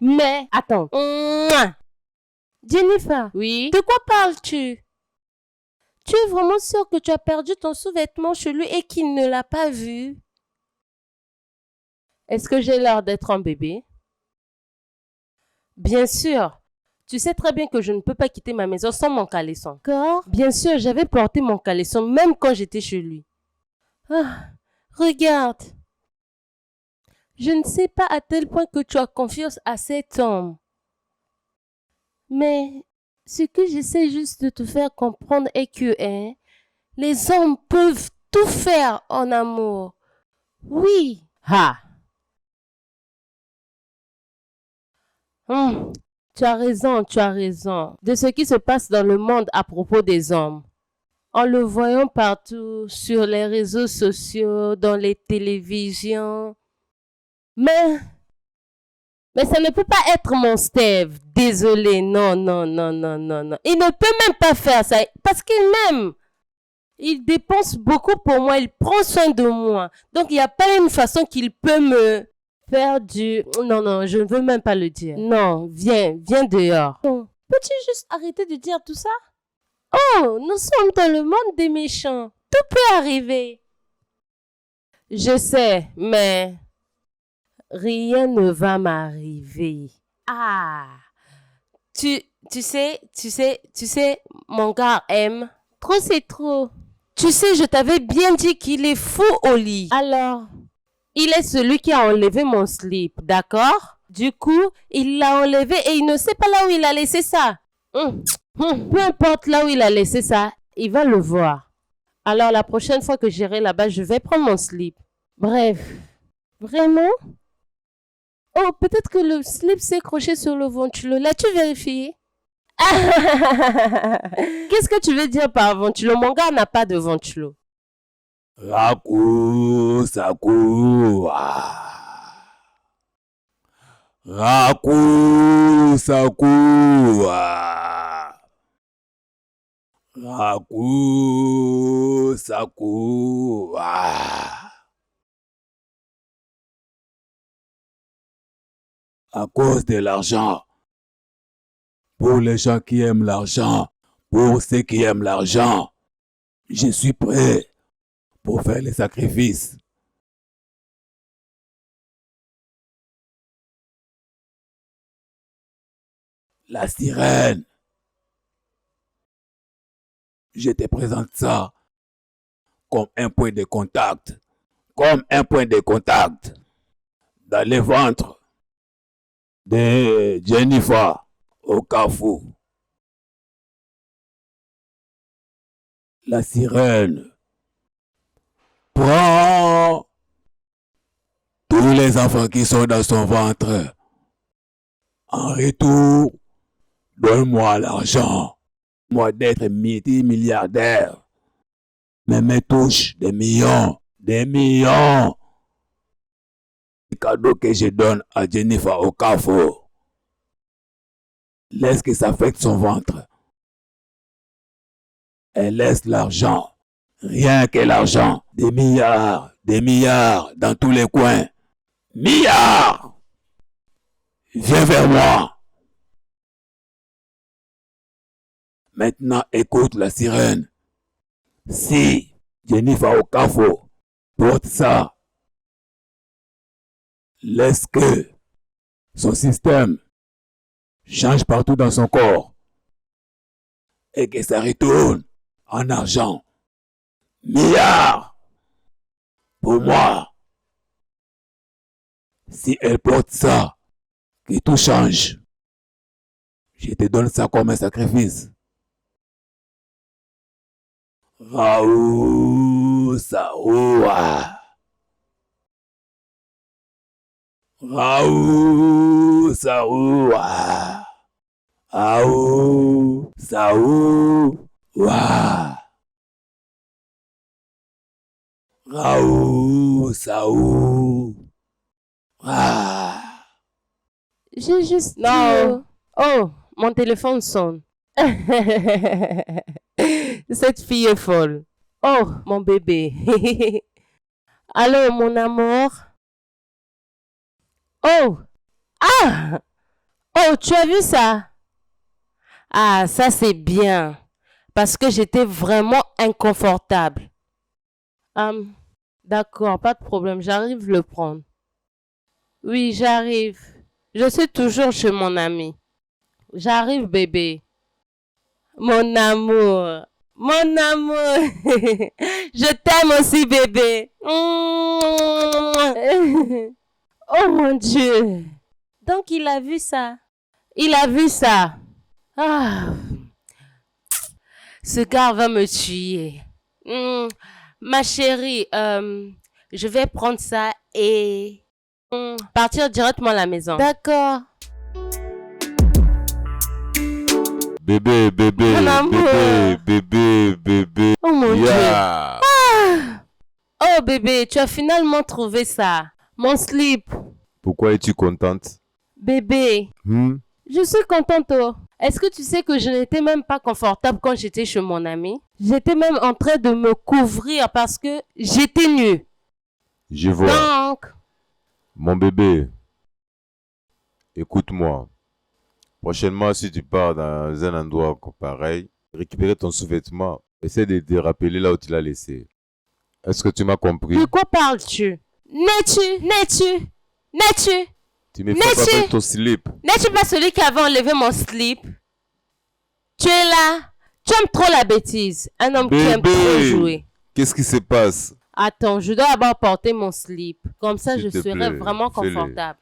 attends. Mouah. Jennifer, Oui. de quoi parles-tu? Tu es vraiment sûre que tu as perdu ton sous-vêtement chez lui et qu'il ne l'a pas vu? Est-ce que j'ai l'air d'être un bébé? Bien sûr. Tu sais très bien que je ne peux pas quitter ma maison sans mon caleçon. D'accord? Bien sûr, j'avais porté mon caleçon même quand j'étais chez lui. Regarde. Je ne sais pas à tel point que tu as confiance à cet homme. Mais ce que j'essaie juste de te faire comprendre est que les hommes peuvent tout faire en amour. Oui. Tu as raison, tu as raison. De ce qui se passe dans le monde à propos des hommes. En le voyant partout, sur les réseaux sociaux, dans les télévisions. Mais Mais ça ne peut pas être mon Steve. Désolé, non, non, non, non, non, non. Il ne peut même pas faire ça parce qu'il m'aime. Il dépense beaucoup pour moi, il prend soin de moi. Donc, il n'y a pas une façon qu'il peut me faire du... Non, non, je ne veux même pas le dire. Non, viens dehors. Oh, peux-tu juste arrêter de dire tout ça? Oh, nous sommes dans le monde des méchants. Tout peut arriver. Je sais, mais rien ne va m'arriver. Ah, tu sais, mon gars aime. Trop, c'est trop. Tu sais, je t'avais bien dit qu'il est fou au lit. Alors, il est celui qui a enlevé mon slip, d'accord? Du coup, il l'a enlevé et il ne sait pas là où il a laissé ça. Peu importe là où il a laissé ça, il va le voir. Alors, la prochaine fois que j'irai là-bas, je vais prendre mon slip. Bref, vraiment? Oh, peut-être que le slip s'est accroché sur le ventilo. L'as-tu vérifié? Qu'est-ce que tu veux dire par ventilo? Mon gars n'a pas de ventilo. Raku, saku, Raku, saku, Raku, saku, À cause de l'argent. Pour les gens qui aiment l'argent, pour ceux qui aiment l'argent, je suis prêt pour faire les sacrifices. La sirène. Je te présente ça comme un point de contact. Comme un point de contact dans le ventre de Jennifer au Carrefour. La sirène prend tous les enfants qui sont dans son ventre. En retour, donne-moi l'argent. Moi d'être multimilliardaire. Mais me touche des millions. Des millions. Les cadeaux que je donne à Jennifer au Carrefour. Laisse que ça affecte son ventre. Elle laisse l'argent. Rien que l'argent. Des milliards dans tous les coins. Milliards! Viens vers moi. Maintenant, écoute la sirène. Si Jennifer au Carrefour porte ça, laisse que son système change partout dans son corps et que ça retourne en argent. Milliards pour moi. Si elle porte ça, que tout change, je te donne ça comme un sacrifice. Raoult Saoua. Raoult Saoua. Raoult Saoua. Raoult Saoua. J'ai juste... Non. Oh, mon téléphone sonne. Cette fille est folle. Oh, mon bébé. Allô, mon amour. Oh. Ah. Oh, tu as vu ça? Ah, ça c'est bien. Parce que j'étais vraiment inconfortable. D'accord, pas de problème. J'arrive le prendre. Oui, j'arrive. Je suis toujours chez mon ami. J'arrive, bébé. Mon amour. Mon amour. Je t'aime aussi, bébé. Oh mon Dieu. Donc, il a vu ça. Il a vu ça. Ah. Ce gars va me tuer. Ma chérie, je vais prendre ça et partir directement à la maison. D'accord. Bébé, Mon amour. bébé. Oh mon Dieu. Yeah. Ah. Oh bébé, tu as finalement trouvé ça. Mon slip. Pourquoi es-tu contente? Bébé, Hmm? je suis contente. Oh. Est-ce que tu sais que je n'étais même pas confortable quand j'étais chez mon ami? J'étais même en train de me couvrir parce que j'étais nue. Je vois. Donc, Mon bébé, écoute-moi. Prochainement, si tu pars dans un endroit pareil, récupérer ton sous-vêtement, essaie de te rappeler là où tu l'as laissé. Est-ce que tu m'as compris? de quoi parles-tu? N'es-tu? Tu me fais pas avec ton slip. N'es-tu pas celui qui avait enlevé mon slip? Tu es là? Tu aimes trop la bêtise. Un homme qui aime trop Bébé, jouer. qu'est-ce qui se passe? Attends, je dois d'abord porter mon slip. Comme ça, S'il je te serai plaît, vraiment fais-le. confortable.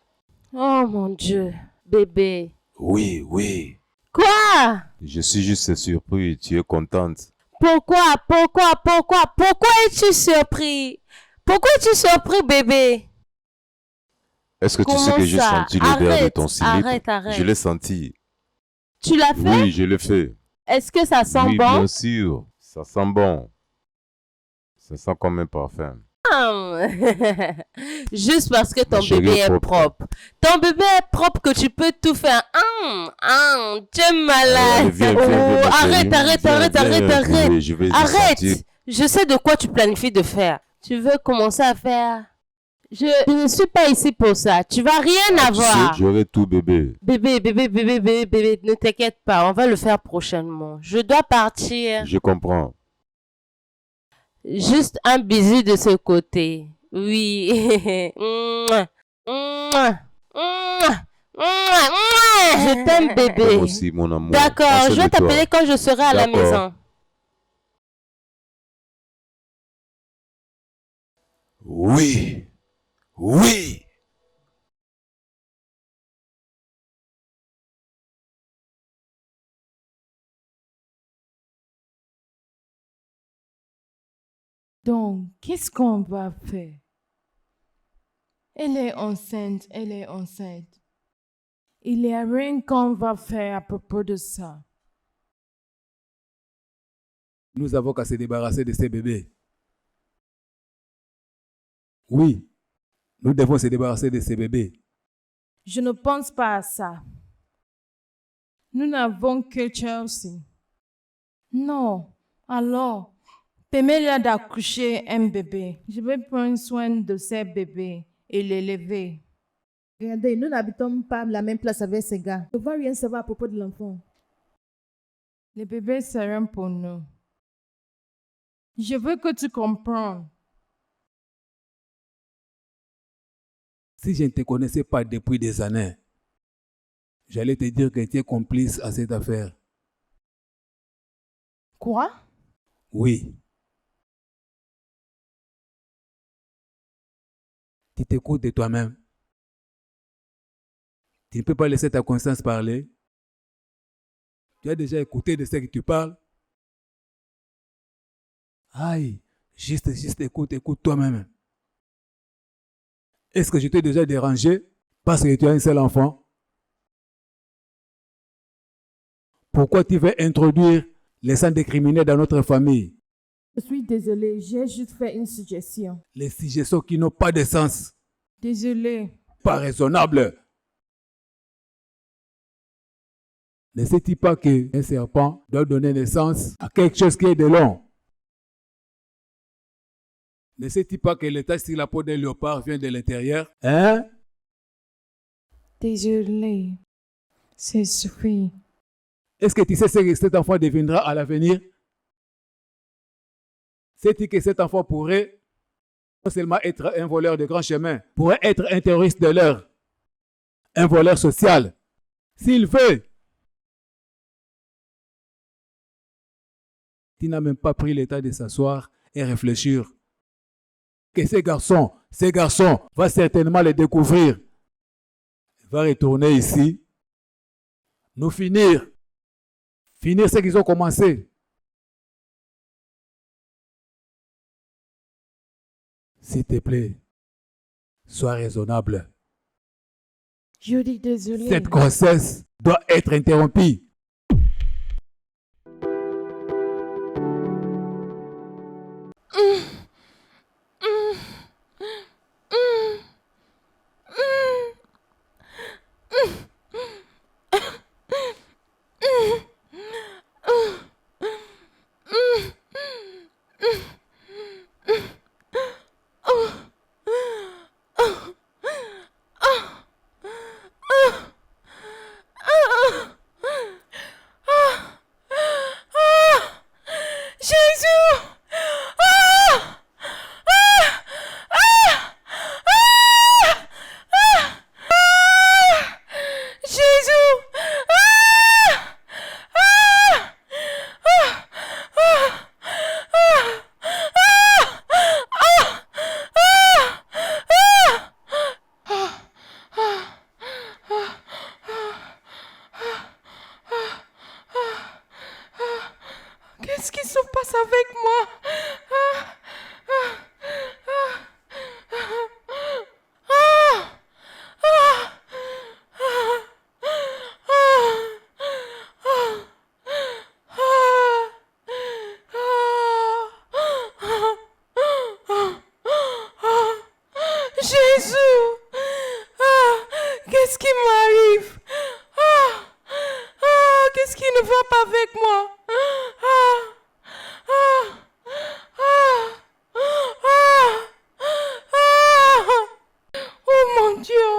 Oh mon Dieu, bébé. Oui. Quoi? Je suis juste surpris. Tu es contente. Pourquoi es-tu surpris? Pourquoi es-tu surpris, bébé? Est-ce que tu sais Comment que j'ai ça? senti l'odeur de ton Arrête, slip? arrête. Je l'ai senti. Tu l'as fait? Oui, je l'ai fait. Est-ce que ça sent Oui, bon? bien sûr. Ça sent bon. Ça sent comme un parfum. Juste parce que ton Ma chérie bébé est est propre. propre. Ton bébé est propre que tu peux tout faire. Tu es malade. Allez, viens, ma chérie. Arrête. Viens, je vais Arrête. sortir. Je sais de quoi tu planifies de faire. Tu veux commencer à faire. Je ne suis pas ici pour ça. Tu vas rien Tu sais, avoir. j'aurai tout, bébé. Bébé, ne t'inquiète pas. On va le faire prochainement. Je dois partir. Je comprends. Juste un bisou de ce côté. Oui. Je t'aime, Toi bébé. aussi, mon amour. D'accord, Prends je soin vais de toi. t'appeler quand je serai à la D'accord. maison. Oui. Donc, qu'est-ce qu'on va faire? Elle est enceinte. Il n'y a rien qu'on va faire à propos de ça. Nous avons qu'à se débarrasser de ces bébés. Oui, nous devons se débarrasser de ces bébés. Je ne pense pas à ça. Nous n'avons que Chelsea. Non. Alors, permets-leur d'accoucher un bébé. Je vais prendre soin de ces bébés et l'élever. Regardez, nous n'habitons pas la même place avec ces gars. On ne va rien savoir à propos de l'enfant. Les bébés seront pour nous. Je veux que tu comprennes. Si je ne te connaissais pas depuis des années, j'allais te dire que tu es complice à cette affaire. Quoi? Oui. Tu t'écoutes de toi-même. Tu ne peux pas laisser ta conscience parler. Tu as déjà écouté de ce que tu parles. Aïe, juste écoute toi-même. Est-ce que je t'ai déjà dérangé parce que tu as un seul enfant? Pourquoi tu veux introduire les sangs des criminels dans notre famille? Je suis désolée, j'ai juste fait une suggestion. Les suggestions qui n'ont pas de sens, Désolée. pas raisonnables. Ne sais-tu pas qu'un serpent doit donner naissance à quelque chose qui est de long? Ne sais-tu pas que le tache sur la peau d'un léopard vient de l'intérieur? Hein? Désolée. C'est suffit. Est-ce que tu sais ce que cet enfant deviendra à l'avenir? Sais-tu que cet enfant pourrait non seulement être un voleur de grand chemin, pourrait être un terroriste de l'heure, un voleur social, s'il veut? Tu n'as même pas pris le temps de s'asseoir et réfléchir. Que ces garçons vont certainement le découvrir. Il va retourner ici, nous finir ce qu'ils ont commencé. S'il te plaît, sois raisonnable. Je dis désolée. Cette grossesse doit être interrompue. Jésus! Jésus! Qu'est-ce qui se passe avec moi? Jésus! Qu'est-ce qui m'arrive? Qu'est-ce qui ne va pas avec moi? Oh mon Dieu!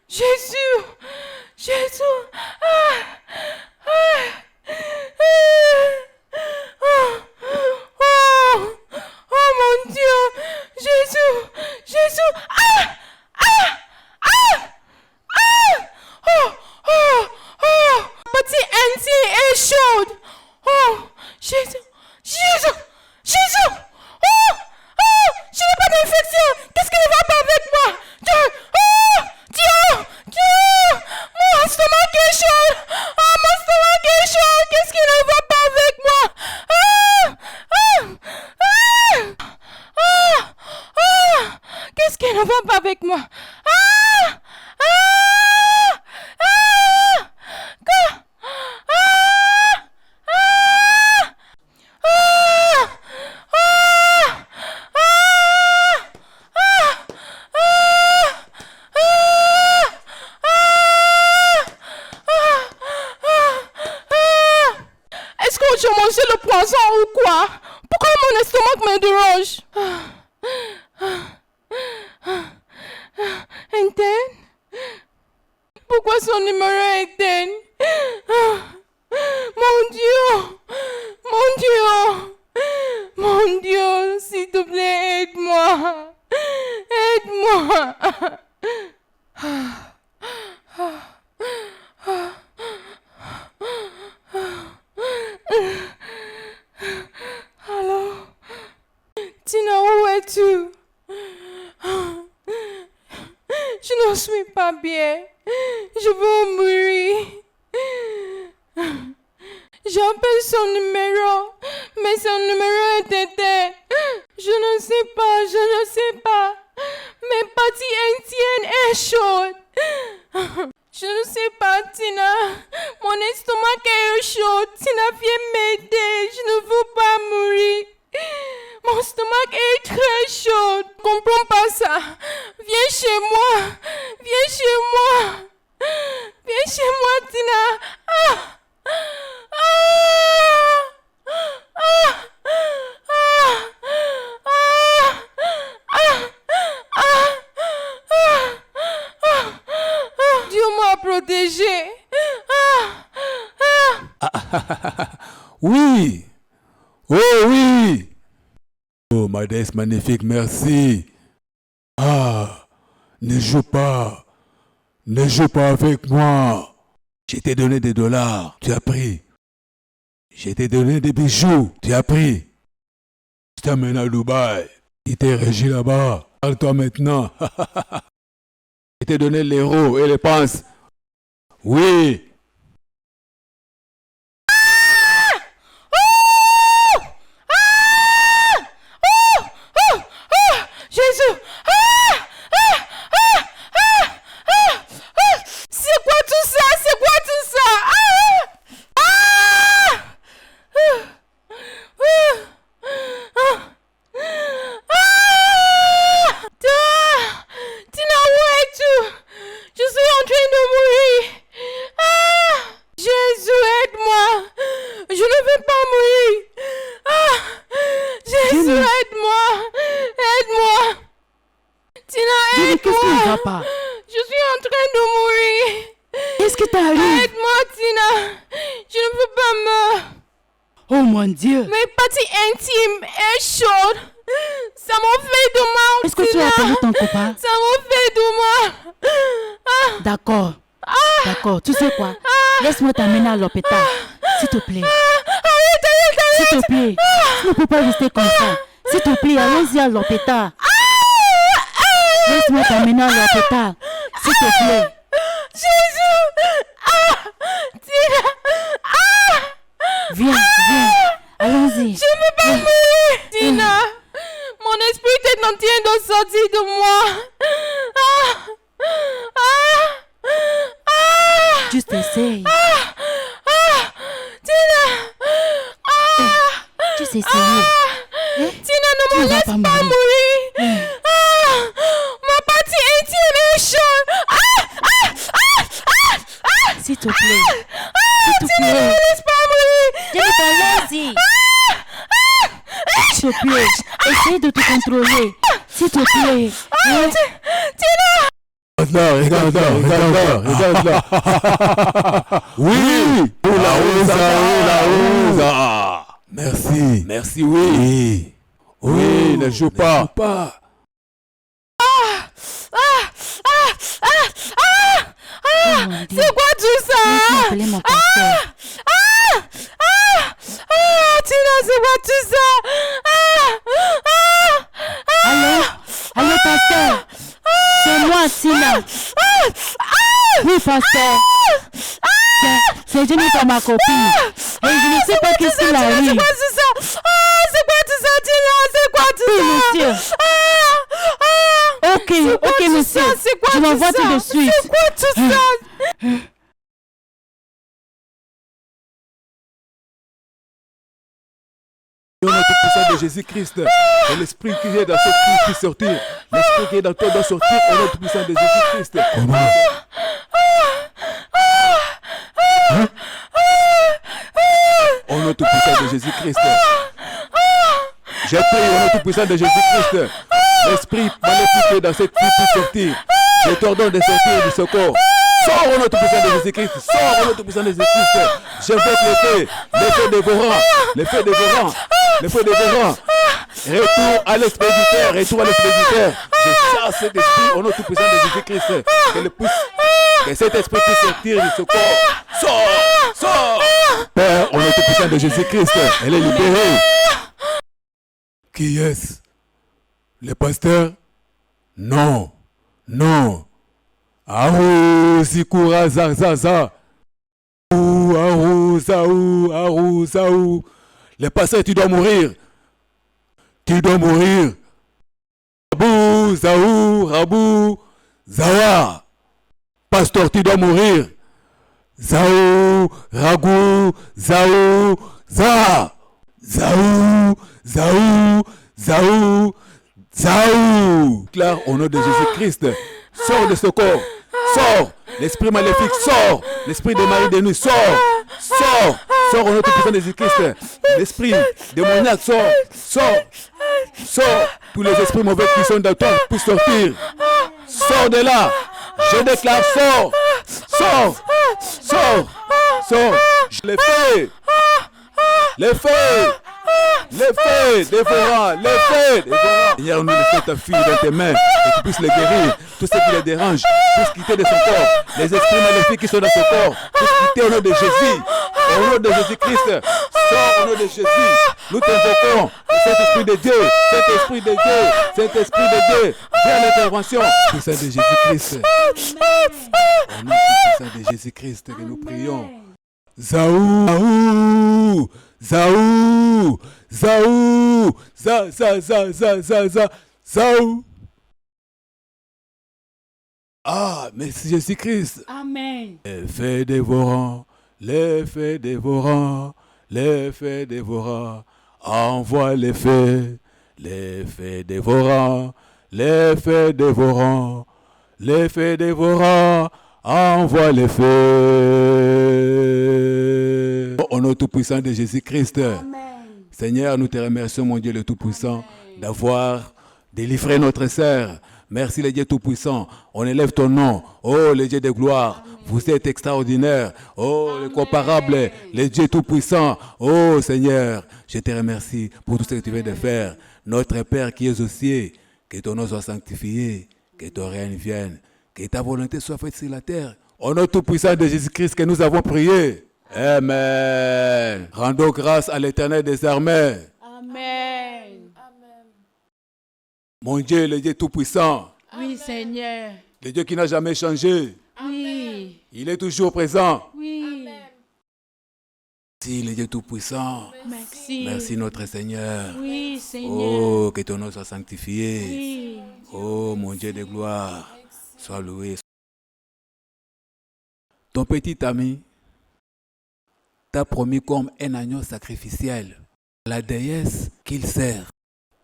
Jésus! Jésus! Oh mon Dieu! Jésus! Jésus! Petit NC est chaude! Oh! Jésus! Jésus! Jésus! Je n'ai pas d'infection! Qu'est-ce qui ne va pas avec moi? Dieu! Mon stomac est chaud! Mon stomac est chaud! Qu'est-ce qui ne va pas avec moi? Qu'est-ce qui ne va pas avec moi? Est-ce que j'ai mangé le poison ou quoi? Pourquoi mon estomac me dérange? Enten? Pourquoi son numéro est Enten? Mon Dieu! Mon Dieu! Mon Dieu, s'il te plaît, aide-moi! Aide-moi! Allô? Tina, où es-tu? Je ne suis pas bien. Je veux mourir. J'appelle son numéro, mais son numéro est éteint. Je ne sais pas. Mes parties intimes est chaude. Je ne sais pas, Tina. Mon estomac est chaud. Tina, viens m'aider. Je ne veux pas mourir. Mon stomac est très chaud. Je ne comprends pas ça. Viens chez moi. Viens chez moi, Tina. Dieu m'a protégé. Oui. Oh oui. Oh, ma déesse magnifique, merci. Ne joue pas. Ne joue pas avec moi. Je t'ai donné des dollars, tu as pris. Je t'ai donné des bijoux, tu as pris. Je t'amène à Dubaï. Il t'est régi là-bas. Parle-toi maintenant. Je t'ai donné l'héros et les pinces. Oui. Jésus! C'est quoi tout ça? Tina, où es-tu? Je suis en train de mourir. Qu'est-ce qui ne va pas? Je suis en train de mourir. Qu'est-ce qui t'arrive? Aide-moi, Tina. Je ne veux pas mourir. Oh mon Dieu! Mes parties intimes est chaude. Ça m'a fait de mal. Est-ce que tu as appelé ton copain? Ça m'a fait de mal. D'accord. D'accord. Tu sais quoi? Laisse-moi t'amener à l'hôpital. S'il te plaît. Arrête. S'il te plaît. Tu ne peux pas rester comme ça. S'il te plaît, allons-y à l'hôpital. Laisse-moi t'amener à l'hôpital. S'il te plaît. Jésus. Tina. Viens. Allons-y. Je ne veux pas mourir. Tina. Mon esprit est en train de sortir de moi. Juste essaye. Tina. Juste essaye. Tina, ne me laisse pas mourir. Ma partie intime est chaude. S'il te plaît. S'il te Tina, ne me plaît. laisse pas mourir. Allons-y. S'il te plaît. Essaye de te contrôler. S'il te plaît. Tina. Regarde là. Oui. La Merci, oui. Oui, ne joue pas. C'est quoi tout ça? Laisse-moi appeler mon pasteur. Tina, c'est quoi tout ça? Allô, pasteur. C'est moi, Tina. Oui, pasteur. C'est Jennifer, ma copine. Et je ne sais pas qu'est-ce qu'il arrive. C'est quoi tout ça? C'est quoi tout ça, Tina? C'est quoi tout Oui, ça? monsieur. C'est quoi Ok, tout monsieur. ça? C'est quoi Je tout l'envoie ça? tout de suite. C'est quoi tout ça? Au nom tout-puissant de Jésus-Christ, et l'esprit qui est dans cette fille puisse sortir. L'esprit qui est dans toi doit sortir au nom tout-puissant de Jésus-Christ. Comment? Au nom tout-puissant de Jésus-Christ. J'ai pris au nom tout-puissant de Jésus-Christ. L'esprit maléfique qui est dans cette fille puisse sortir. Je t'ordonne de sortir de ce corps. Sors au nom tout-puissant de Jésus-Christ. Sors au nom tout-puissant de Jésus-Christ. J'invoque l'effet dévorant. L'effet dévorant. Retour à l'expéditeur. Je chasse cet esprit au nom tout-puissant de Jésus-Christ. Que cet esprit puisse sortir de ce corps. Sors. Père, au nom tout-puissant de Jésus-Christ. Elle est libérée. Qui est-ce? Le pasteur? Non. Aou, Zikoura, Zaza. Aou, Zaou. Le pasteur, tu dois mourir. Rabou, Zawa. Pasteur, tu dois mourir. Zaou, Ragou, Zaou, Za. Zaou. Claire, au nom de Jésus-Christ, sors de ce corps. Sors. L'esprit maléfique, sors. L'esprit des maris de nuit, sors. Sors au nom de Jésus-Christ. L'esprit démoniaque, sors. Tous les esprits mauvais qui sont dans toi puissent sortir. Sors de là. Je déclare, sors. Les feux dévorants. Seigneur, nous laissons ta fille dans tes mains et que tu puisses les guérir. Tout ce qui les dérange puisse quitter de son corps. Les esprits maléfiques qui sont dans son corps puissent quitter au nom de Jésus. Au nom de Jésus-Christ, sors au nom de Jésus. Nous t'invoquons, Saint-Esprit de Dieu, Saint-Esprit de Dieu, viens à l'intervention. Puissant de Jésus-Christ. Au nom puissant de Jésus-Christ que nous prions. Zaou. Ah, merci Jésus-Christ. Amen. Les faits dévorants, envoie les faits dévorants, envoie les faits. Au nom tout-puissant de Jésus-Christ. Seigneur, nous te remercions, mon Dieu le Tout-Puissant, d'avoir délivré notre sœur. Merci le Dieu Tout-Puissant. On élève ton nom. Oh, le Dieu de gloire. Vous êtes extraordinaire. Oh, le comparable, le Dieu Tout-Puissant. Oh, Seigneur, je te remercie pour tout ce que tu viens de faire. Notre Père qui es aux cieux, que ton nom soit sanctifié, que ton règne vienne, que ta volonté soit faite sur la terre. Au nom tout-puissant de Jésus-Christ que nous avons prié. Amen. Rendons grâce à l'Éternel des armées. Amen. Mon Dieu, le Dieu Tout-Puissant. Oui, Seigneur. Le Dieu qui n'a jamais changé. Oui. Il est toujours présent. Oui. Merci, le Dieu Tout-Puissant. Merci. Merci, notre Seigneur. Oui, Seigneur. Oh, que ton nom soit sanctifié. Oui. Oh, mon Dieu de gloire. Sois loué. Ton petit ami t'a promis comme un agneau sacrificiel la déesse qu'il sert.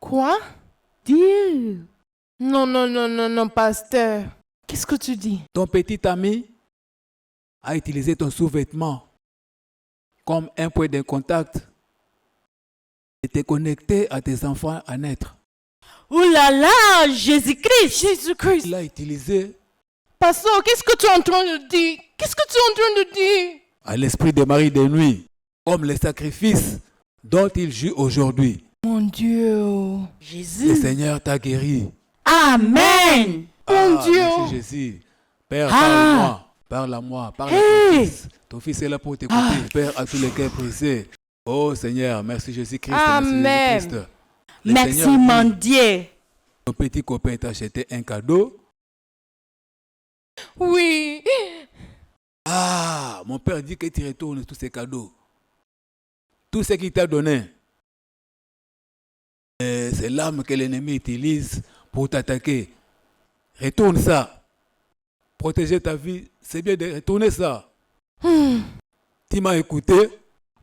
Quoi? Dieu. Non, non, non, non, non, pasteur. Qu'est-ce que tu dis? Ton petit ami a utilisé ton sous-vêtement comme un point de contact et t'est connecté à tes enfants à naître. Ouh là là, Jésus-Christ. Jésus-Christ. Il l'a utilisé Pasteur, qu'est-ce que tu es en train de dire? Qu'est-ce que tu es en train de dire? à l'esprit de Marie de nuit comme le sacrifice dont il joue aujourd'hui. Mon Dieu. Le Jésus. Seigneur t'a guéri. Amen. Mon Dieu. Merci Jésus. Père, parle-moi. Parle-moi. Parle à ton fils. Ton fils est là pour t'écouter. Père, à tous les cœurs brisés. Oh Seigneur, merci Jésus-Christ. Amen. Merci Jésus-Christ. Le Merci Seigneur mon dit, Dieu. ton petit copain t'a acheté un cadeau. Oui. Ah, mon père dit que tu retournes tous ces cadeaux. Tout ce qu'il t'a donné. C'est l'arme que l'ennemi utilise pour t'attaquer. Retourne ça. Protéger ta vie, c'est bien de retourner ça. Tu m'as écouté?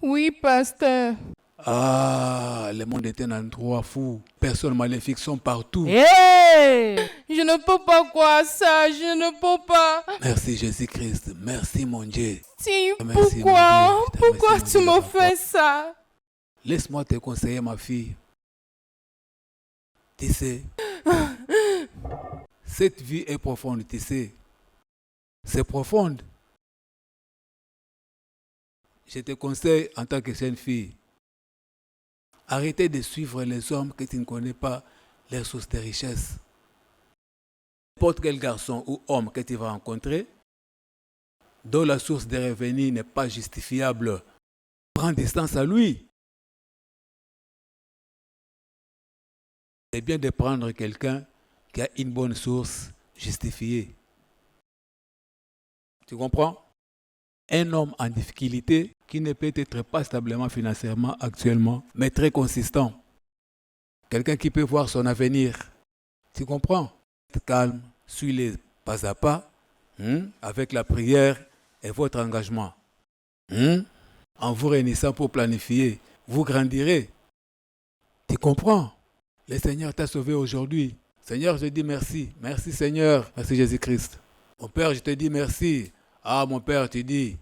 Oui, pasteur. Ah, le monde est un endroit fou. Personnes maléfiques sont partout. Hey. Je ne peux pas croire ça. Je ne peux pas. Merci Jésus-Christ. Merci mon Dieu. Si, Merci, pourquoi? mon Dieu. Pourquoi Merci, tu mon me Dieu, fais ça? Laisse-moi te conseiller, ma fille. Tu sais, cette vie est profonde, tu sais. C'est profonde. Je te conseille en tant que jeune fille, arrêtez de suivre les hommes que tu ne connais pas, leurs sources de richesse. N'importe quel garçon ou homme que tu vas rencontrer, dont la source de revenus n'est pas justifiable, prends distance à lui. C'est bien de prendre quelqu'un qui a une bonne source justifiée. Tu comprends? Un homme en difficulté qui ne peut être pas stablement financièrement actuellement, mais très consistant. Quelqu'un qui peut voir son avenir. Tu comprends? Calme, suis-les pas à pas, avec la prière et votre engagement. En vous réunissant pour planifier, vous grandirez. Tu comprends? Le Seigneur t'a sauvé aujourd'hui. Seigneur, je dis merci. Merci Seigneur. Merci Jésus-Christ. Mon Père, je te dis merci. Ah, mon Père, tu dis,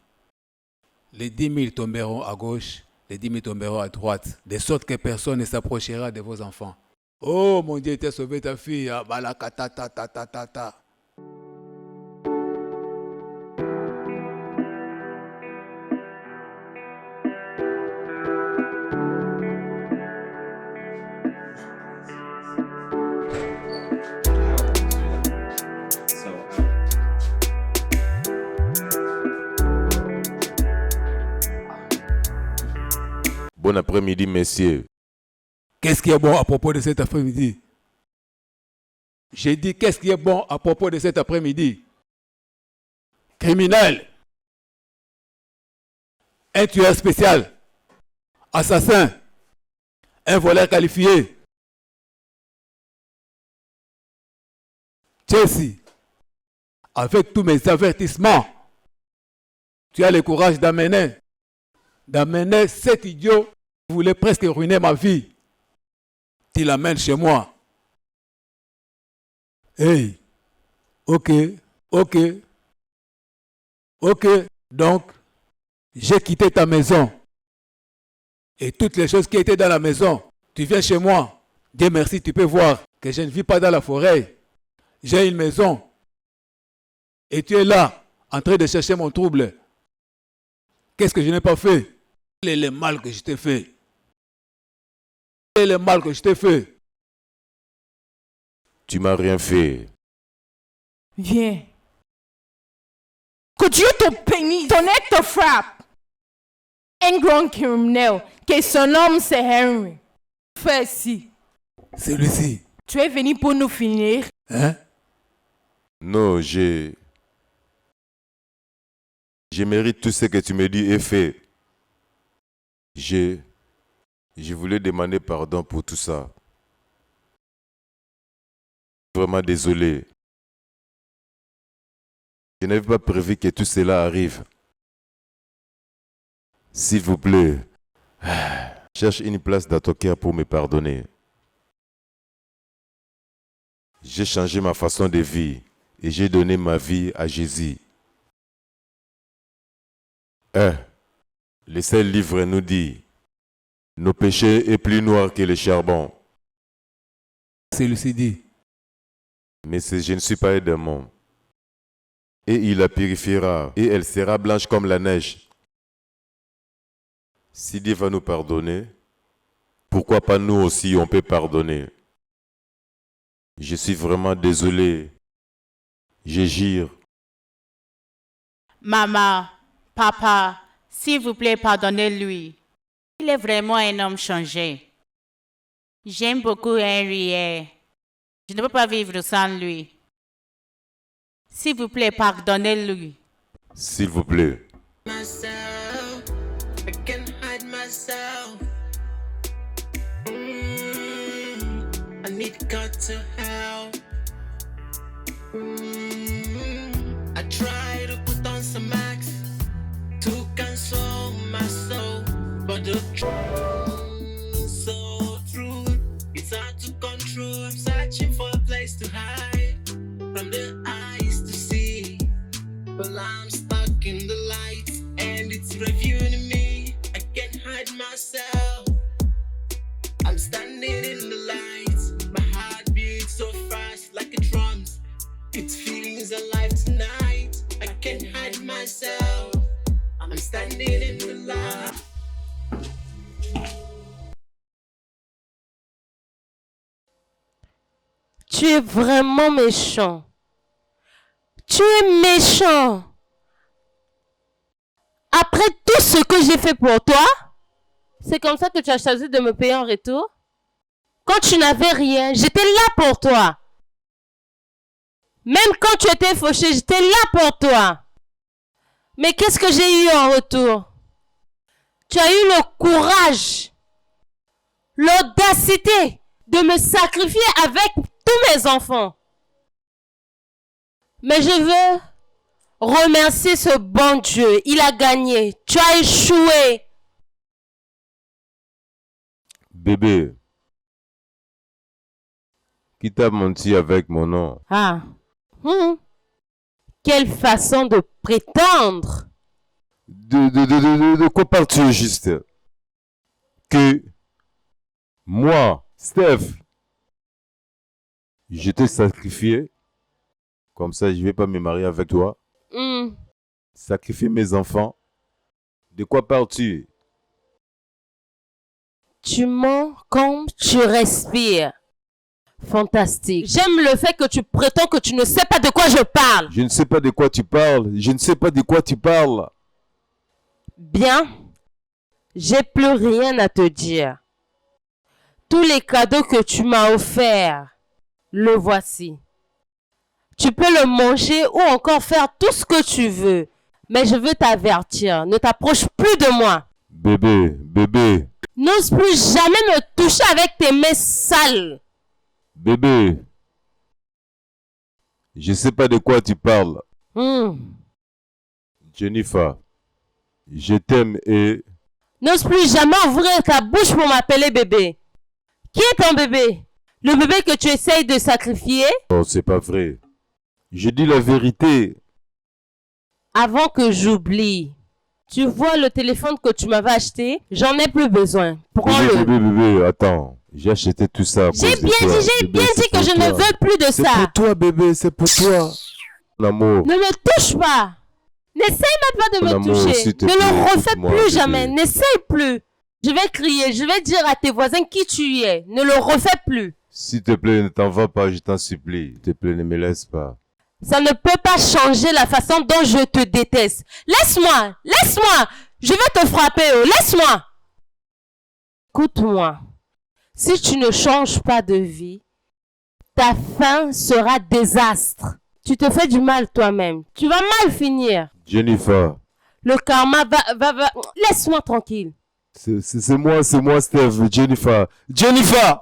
les 10 000 tomberont à gauche, les 10 000 tomberont à droite, de sorte que personne ne s'approchera de vos enfants. Oh, mon Dieu, tu as sauvé ta fille. Ah, balakata. Bon après-midi, messieurs. Qu'est-ce qui est bon à propos de cet après-midi? J'ai dit, qu'est-ce qui est bon à propos de cet après-midi? Criminel, un tueur spécial, assassin, un voleur qualifié. Chelsea, avec tous mes avertissements, tu as le courage d'amener cet idiot qui voulait presque ruiner ma vie. Tu l'amènes chez moi. Hey, ok. Donc, j'ai quitté ta maison. Et toutes les choses qui étaient dans la maison, tu viens chez moi. Dieu merci, tu peux voir que je ne vis pas dans la forêt. J'ai une maison. Et tu es là, en train de chercher mon trouble. Qu'est-ce que je n'ai pas fait? Quel est le mal que je t'ai fait? Quel est le mal que je t'ai fait? Tu m'as rien fait. Viens. Que Dieu te bénisse. Ton aide te frappe. Un grand criminel, que son nom c'est Henry. Fais ci. Celui-ci. Tu es venu pour nous finir. Hein? Non, je mérite tout ce que tu me dis et fais. Je voulais demander pardon pour tout ça. Vraiment désolé. Je n'avais pas prévu que tout cela arrive. S'il vous plaît, cherche une place dans ton cœur pour me pardonner. J'ai changé ma façon de vivre et j'ai donné ma vie à Jésus. Le seul livre nous dit, nos péchés est plus noir que le charbon. Celui-ci dit. Mais je ne suis pas un démon. Et il la purifiera, et elle sera blanche comme la neige. Si Dieu va nous pardonner, pourquoi pas nous aussi on peut pardonner? Je suis vraiment désolé. Je jure. Maman, papa, s'il vous plaît, pardonnez-lui. Il est vraiment un homme changé. J'aime beaucoup Henry et je ne peux pas vivre sans lui. S'il vous plaît, pardonnez-lui. S'il vous plaît. Myself, I can't hide myself. I need God to help. I try to put on some max to console my soul, but the truth so true. It's hard to control. I'm searching for a place to hide from the eyes to see. Well, I'm stuck in the light and it's reviewing me. I can't hide myself. I'm standing in the light. My heart beats so fast like a drums. It feels alive tonight. I can't hide myself. I'm standing in the light. Tu es vraiment méchant. Tu es méchant. Après tout ce que j'ai fait pour toi, c'est comme ça que tu as choisi de me payer en retour? Quand tu n'avais rien, j'étais là pour toi. Même quand tu étais fauché, j'étais là pour toi. Mais qu'est-ce que j'ai eu en retour? Tu as eu le courage, l'audacité de me sacrifier avec tous mes enfants. Mais je veux remercier ce bon Dieu. Il a gagné. Tu as échoué. Bébé, qui t'a menti avec mon nom? Ah. Quelle façon de prétendre. De quoi parles-tu juste? Que moi, Steph, je t'ai sacrifié. Comme ça, je ne vais pas me marier avec toi. Sacrifier mes enfants. De quoi parles-tu? Tu mens comme tu respires. Fantastique. J'aime le fait que tu prétends que tu ne sais pas de quoi je parle. Je ne sais pas de quoi tu parles. Je ne sais pas de quoi tu parles. Bien. J'ai plus rien à te dire. Tous les cadeaux que tu m'as offerts, le voici. Tu peux le manger ou encore faire tout ce que tu veux. Mais je veux t'avertir, ne t'approche plus de moi. Bébé. N'ose plus jamais me toucher avec tes mains sales. Bébé. Je ne sais pas de quoi tu parles. Jennifer, je t'aime et... N'ose plus jamais ouvrir ta bouche pour m'appeler bébé. Qui est ton bébé? Le bébé que tu essayes de sacrifier? Oh, c'est pas vrai. Je dis la vérité. Avant que j'oublie, tu vois le téléphone que tu m'avais acheté? J'en ai plus besoin. Prends-le. Bébé, attends. J'ai acheté tout ça. J'ai bien dit que je ne veux plus de C'est ça. pour toi, bébé, c'est pour toi. Mon amour. Ne me touche pas. N'essaye même pas de Mon me amour, toucher. s'il te Ne plaît, le refais écoute-moi, plus bébé. jamais. N'essaye plus. Je vais crier. Je vais dire à tes voisins qui tu es. Ne le refais plus. S'il te plaît, ne t'en va pas, je t'en supplie. S'il te plaît, ne me laisse pas. Ça ne peut pas changer la façon dont je te déteste. Laisse-moi. Laisse-moi. Je vais te frapper. Oh. Laisse-moi. Écoute-moi. Si tu ne changes pas de vie, ta fin sera désastre. Tu te fais du mal toi-même. Tu vas mal finir. Jennifer. Le karma va. Laisse-moi tranquille. C'est moi, Steve. Jennifer. Jennifer!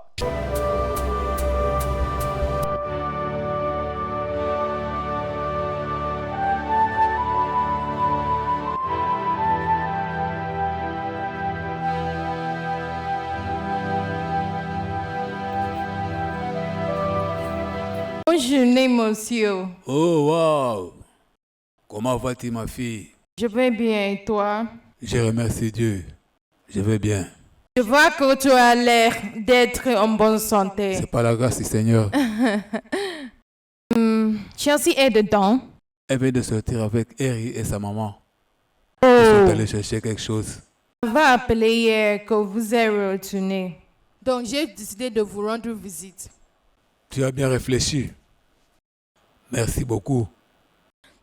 Bonne journée, monsieur. Oh, wow. Comment vas-tu, ma fille? Je vais bien, et toi? Je remercie Dieu. Je vais bien. Je vois que tu as l'air d'être en bonne santé. C'est par la grâce du Seigneur. Chelsea est dedans. Elle vient de sortir avec Harry et sa maman. Oh. Ils sont allés chercher quelque chose. On va appeler hier que vous êtes retourné. Donc j'ai décidé de vous rendre visite. Tu as bien réfléchi. Merci beaucoup.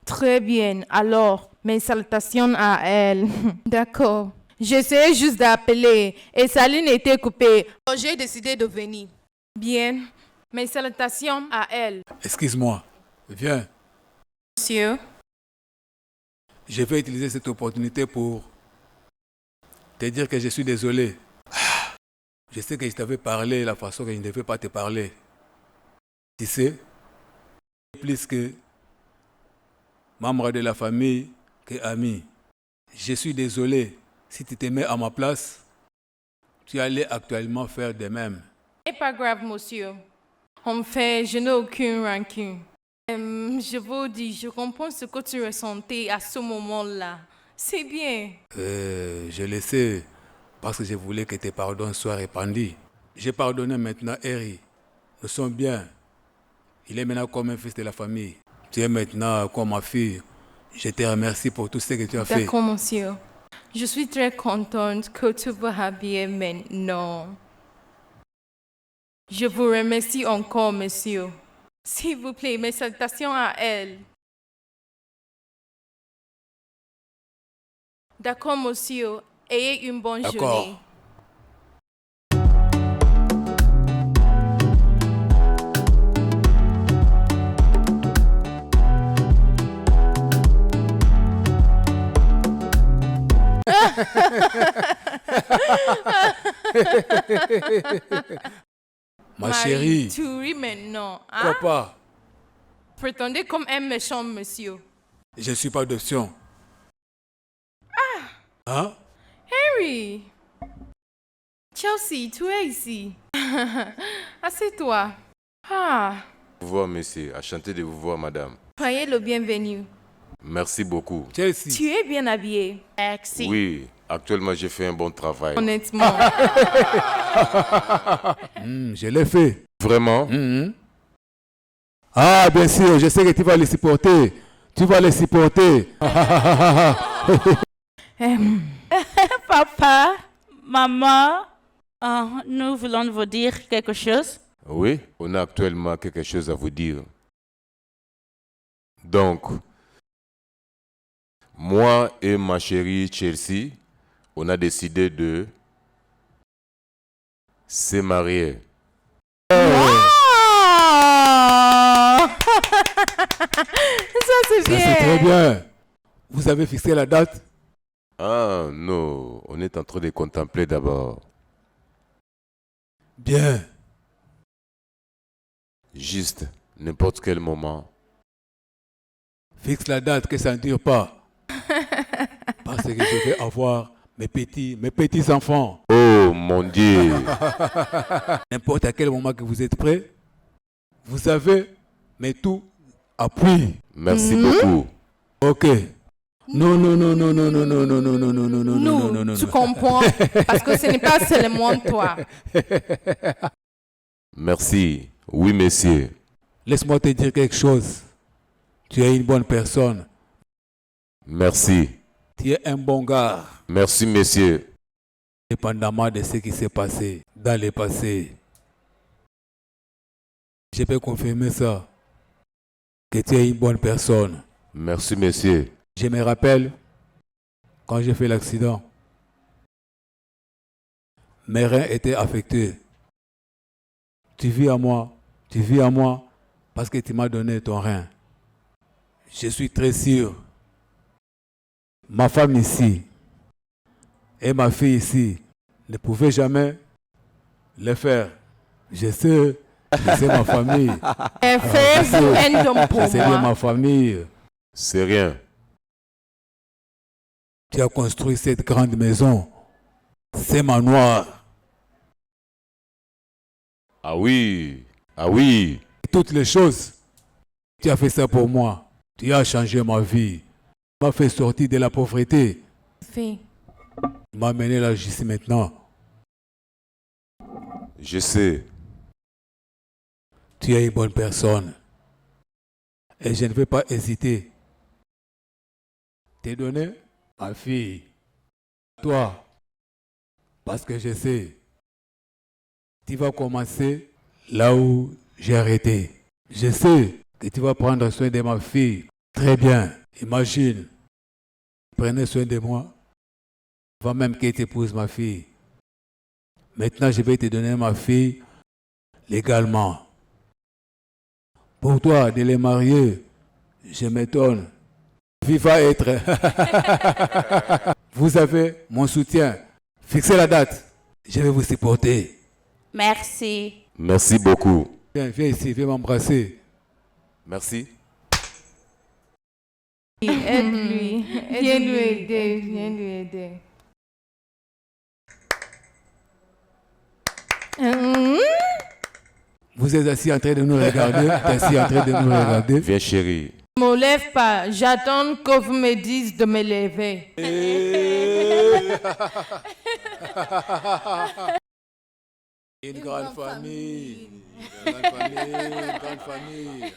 Très bien. Alors, mes salutations à elle. D'accord. J'essayais juste d'appeler et sa ligne était coupée. Donc j'ai décidé de venir. Bien. Mes salutations à elle. Excuse-moi. Viens. Monsieur. Je vais utiliser cette opportunité pour te dire que je suis désolé. Je sais que je t'avais parlé la façon que je ne devais pas te parler. Tu sais, plus que membre de la famille que ami. Je suis désolé. Si tu te mets à ma place, tu allais actuellement faire de même. C'est pas grave, monsieur. En fait, je n'ai aucune rancune. Je vous dis, je comprends ce que tu ressentais à ce moment-là. C'est bien. Je le sais, parce que je voulais que tes pardons soient répandus. J'ai pardonné maintenant Harry. Nous sommes bien. Il est maintenant comme un fils de la famille. Tu es maintenant comme ma fille. Je te remercie pour tout ce que tu as fait. D'accord, monsieur. Je suis très contente que tu vas bien maintenant. Je vous remercie encore, monsieur. S'il vous plaît, mes salutations à elle. D'accord, monsieur. Ayez une bonne D'accord. journée. Ma Marie, chérie, tu ris maintenant. Hein? quoi pas? Prétendez comme un méchant monsieur. Je ne suis pas d'option. Hein? Harry! Chelsea, tu es ici. Assieds-toi. Ah, Vous voir, monsieur. Enchanté de vous voir, madame. soyez le bienvenu. Merci beaucoup. Chelsea. Tu es bien habillé. Merci. Oui, actuellement, j'ai fait un bon travail. Honnêtement. Je l'ai fait. Vraiment? Ah, bien sûr, je sais que tu vas les supporter. Tu vas les supporter. Papa, maman, nous voulons vous dire quelque chose. Oui, on a actuellement quelque chose à vous dire. Donc, moi et ma chérie Chelsea, on a décidé de se marier. Ça, c'est Ça, bien. c'est très bien. Vous avez fixé la date? Ah non, on est en train de contempler d'abord. Bien. Juste, n'importe quel moment. Fixe la date, que ça ne dure pas. Parce que je vais avoir mes petits enfants. Oh mon Dieu. N'importe à quel moment que vous êtes prêts, vous avez mes tout appui. Merci beaucoup. Ok. Non, non, non, non, non, non, non, non, non, non, non, non, non, Nous, non, non, non, tu non. comprends? Parce que ce n'est pas seulement toi. Merci. Oui, monsieur. Laisse-moi te dire quelque chose. Tu es une bonne personne. Merci. Tu es un bon gars. Merci, monsieur. Dépendamment de ce qui s'est passé dans le passé. Je peux confirmer ça. Que tu es une bonne personne. Merci, monsieur. Je me rappelle, quand j'ai fait l'accident, mes reins étaient affectés. Tu vis à moi parce que tu m'as donné ton rein. Je suis très sûr. Ma femme ici et ma fille ici ne pouvaient jamais le faire. Je sais ma famille. Et fais-vous un don pour C'est bien moi. ma famille. C'est rien. Tu as construit cette grande maison. C'est manoir. Ah oui. Ah oui. Toutes les choses. Tu as fait ça pour moi. Tu as changé ma vie. Tu m'as fait sortir de la pauvreté. Fais. Tu m'as amené là jusqu'à maintenant. Je sais. Tu es une bonne personne. Et je ne vais pas hésiter. Te donner ma fille. Toi. Parce que je sais. Tu vas commencer là où j'ai arrêté. Je sais que tu vas prendre soin de ma fille. Très bien. Imagine. Prenez soin de moi. Avant même que tu épouses ma fille. Maintenant, je vais te donner ma fille légalement. Pour toi, de les marier, je m'étonne. Vive à être. Vous avez mon soutien. Fixez la date. Je vais vous supporter. Merci. Merci beaucoup. Viens ici, viens m'embrasser. Merci. Aide-lui. Viens lui aider. Viens lui aider. Vous êtes assis en train de nous regarder. T'es assis en train de nous regarder. Viens, chérie. Ne me lève pas. J'attends que vous me dites de me lever. Une grande famille. Une grande famille. Une grande famille.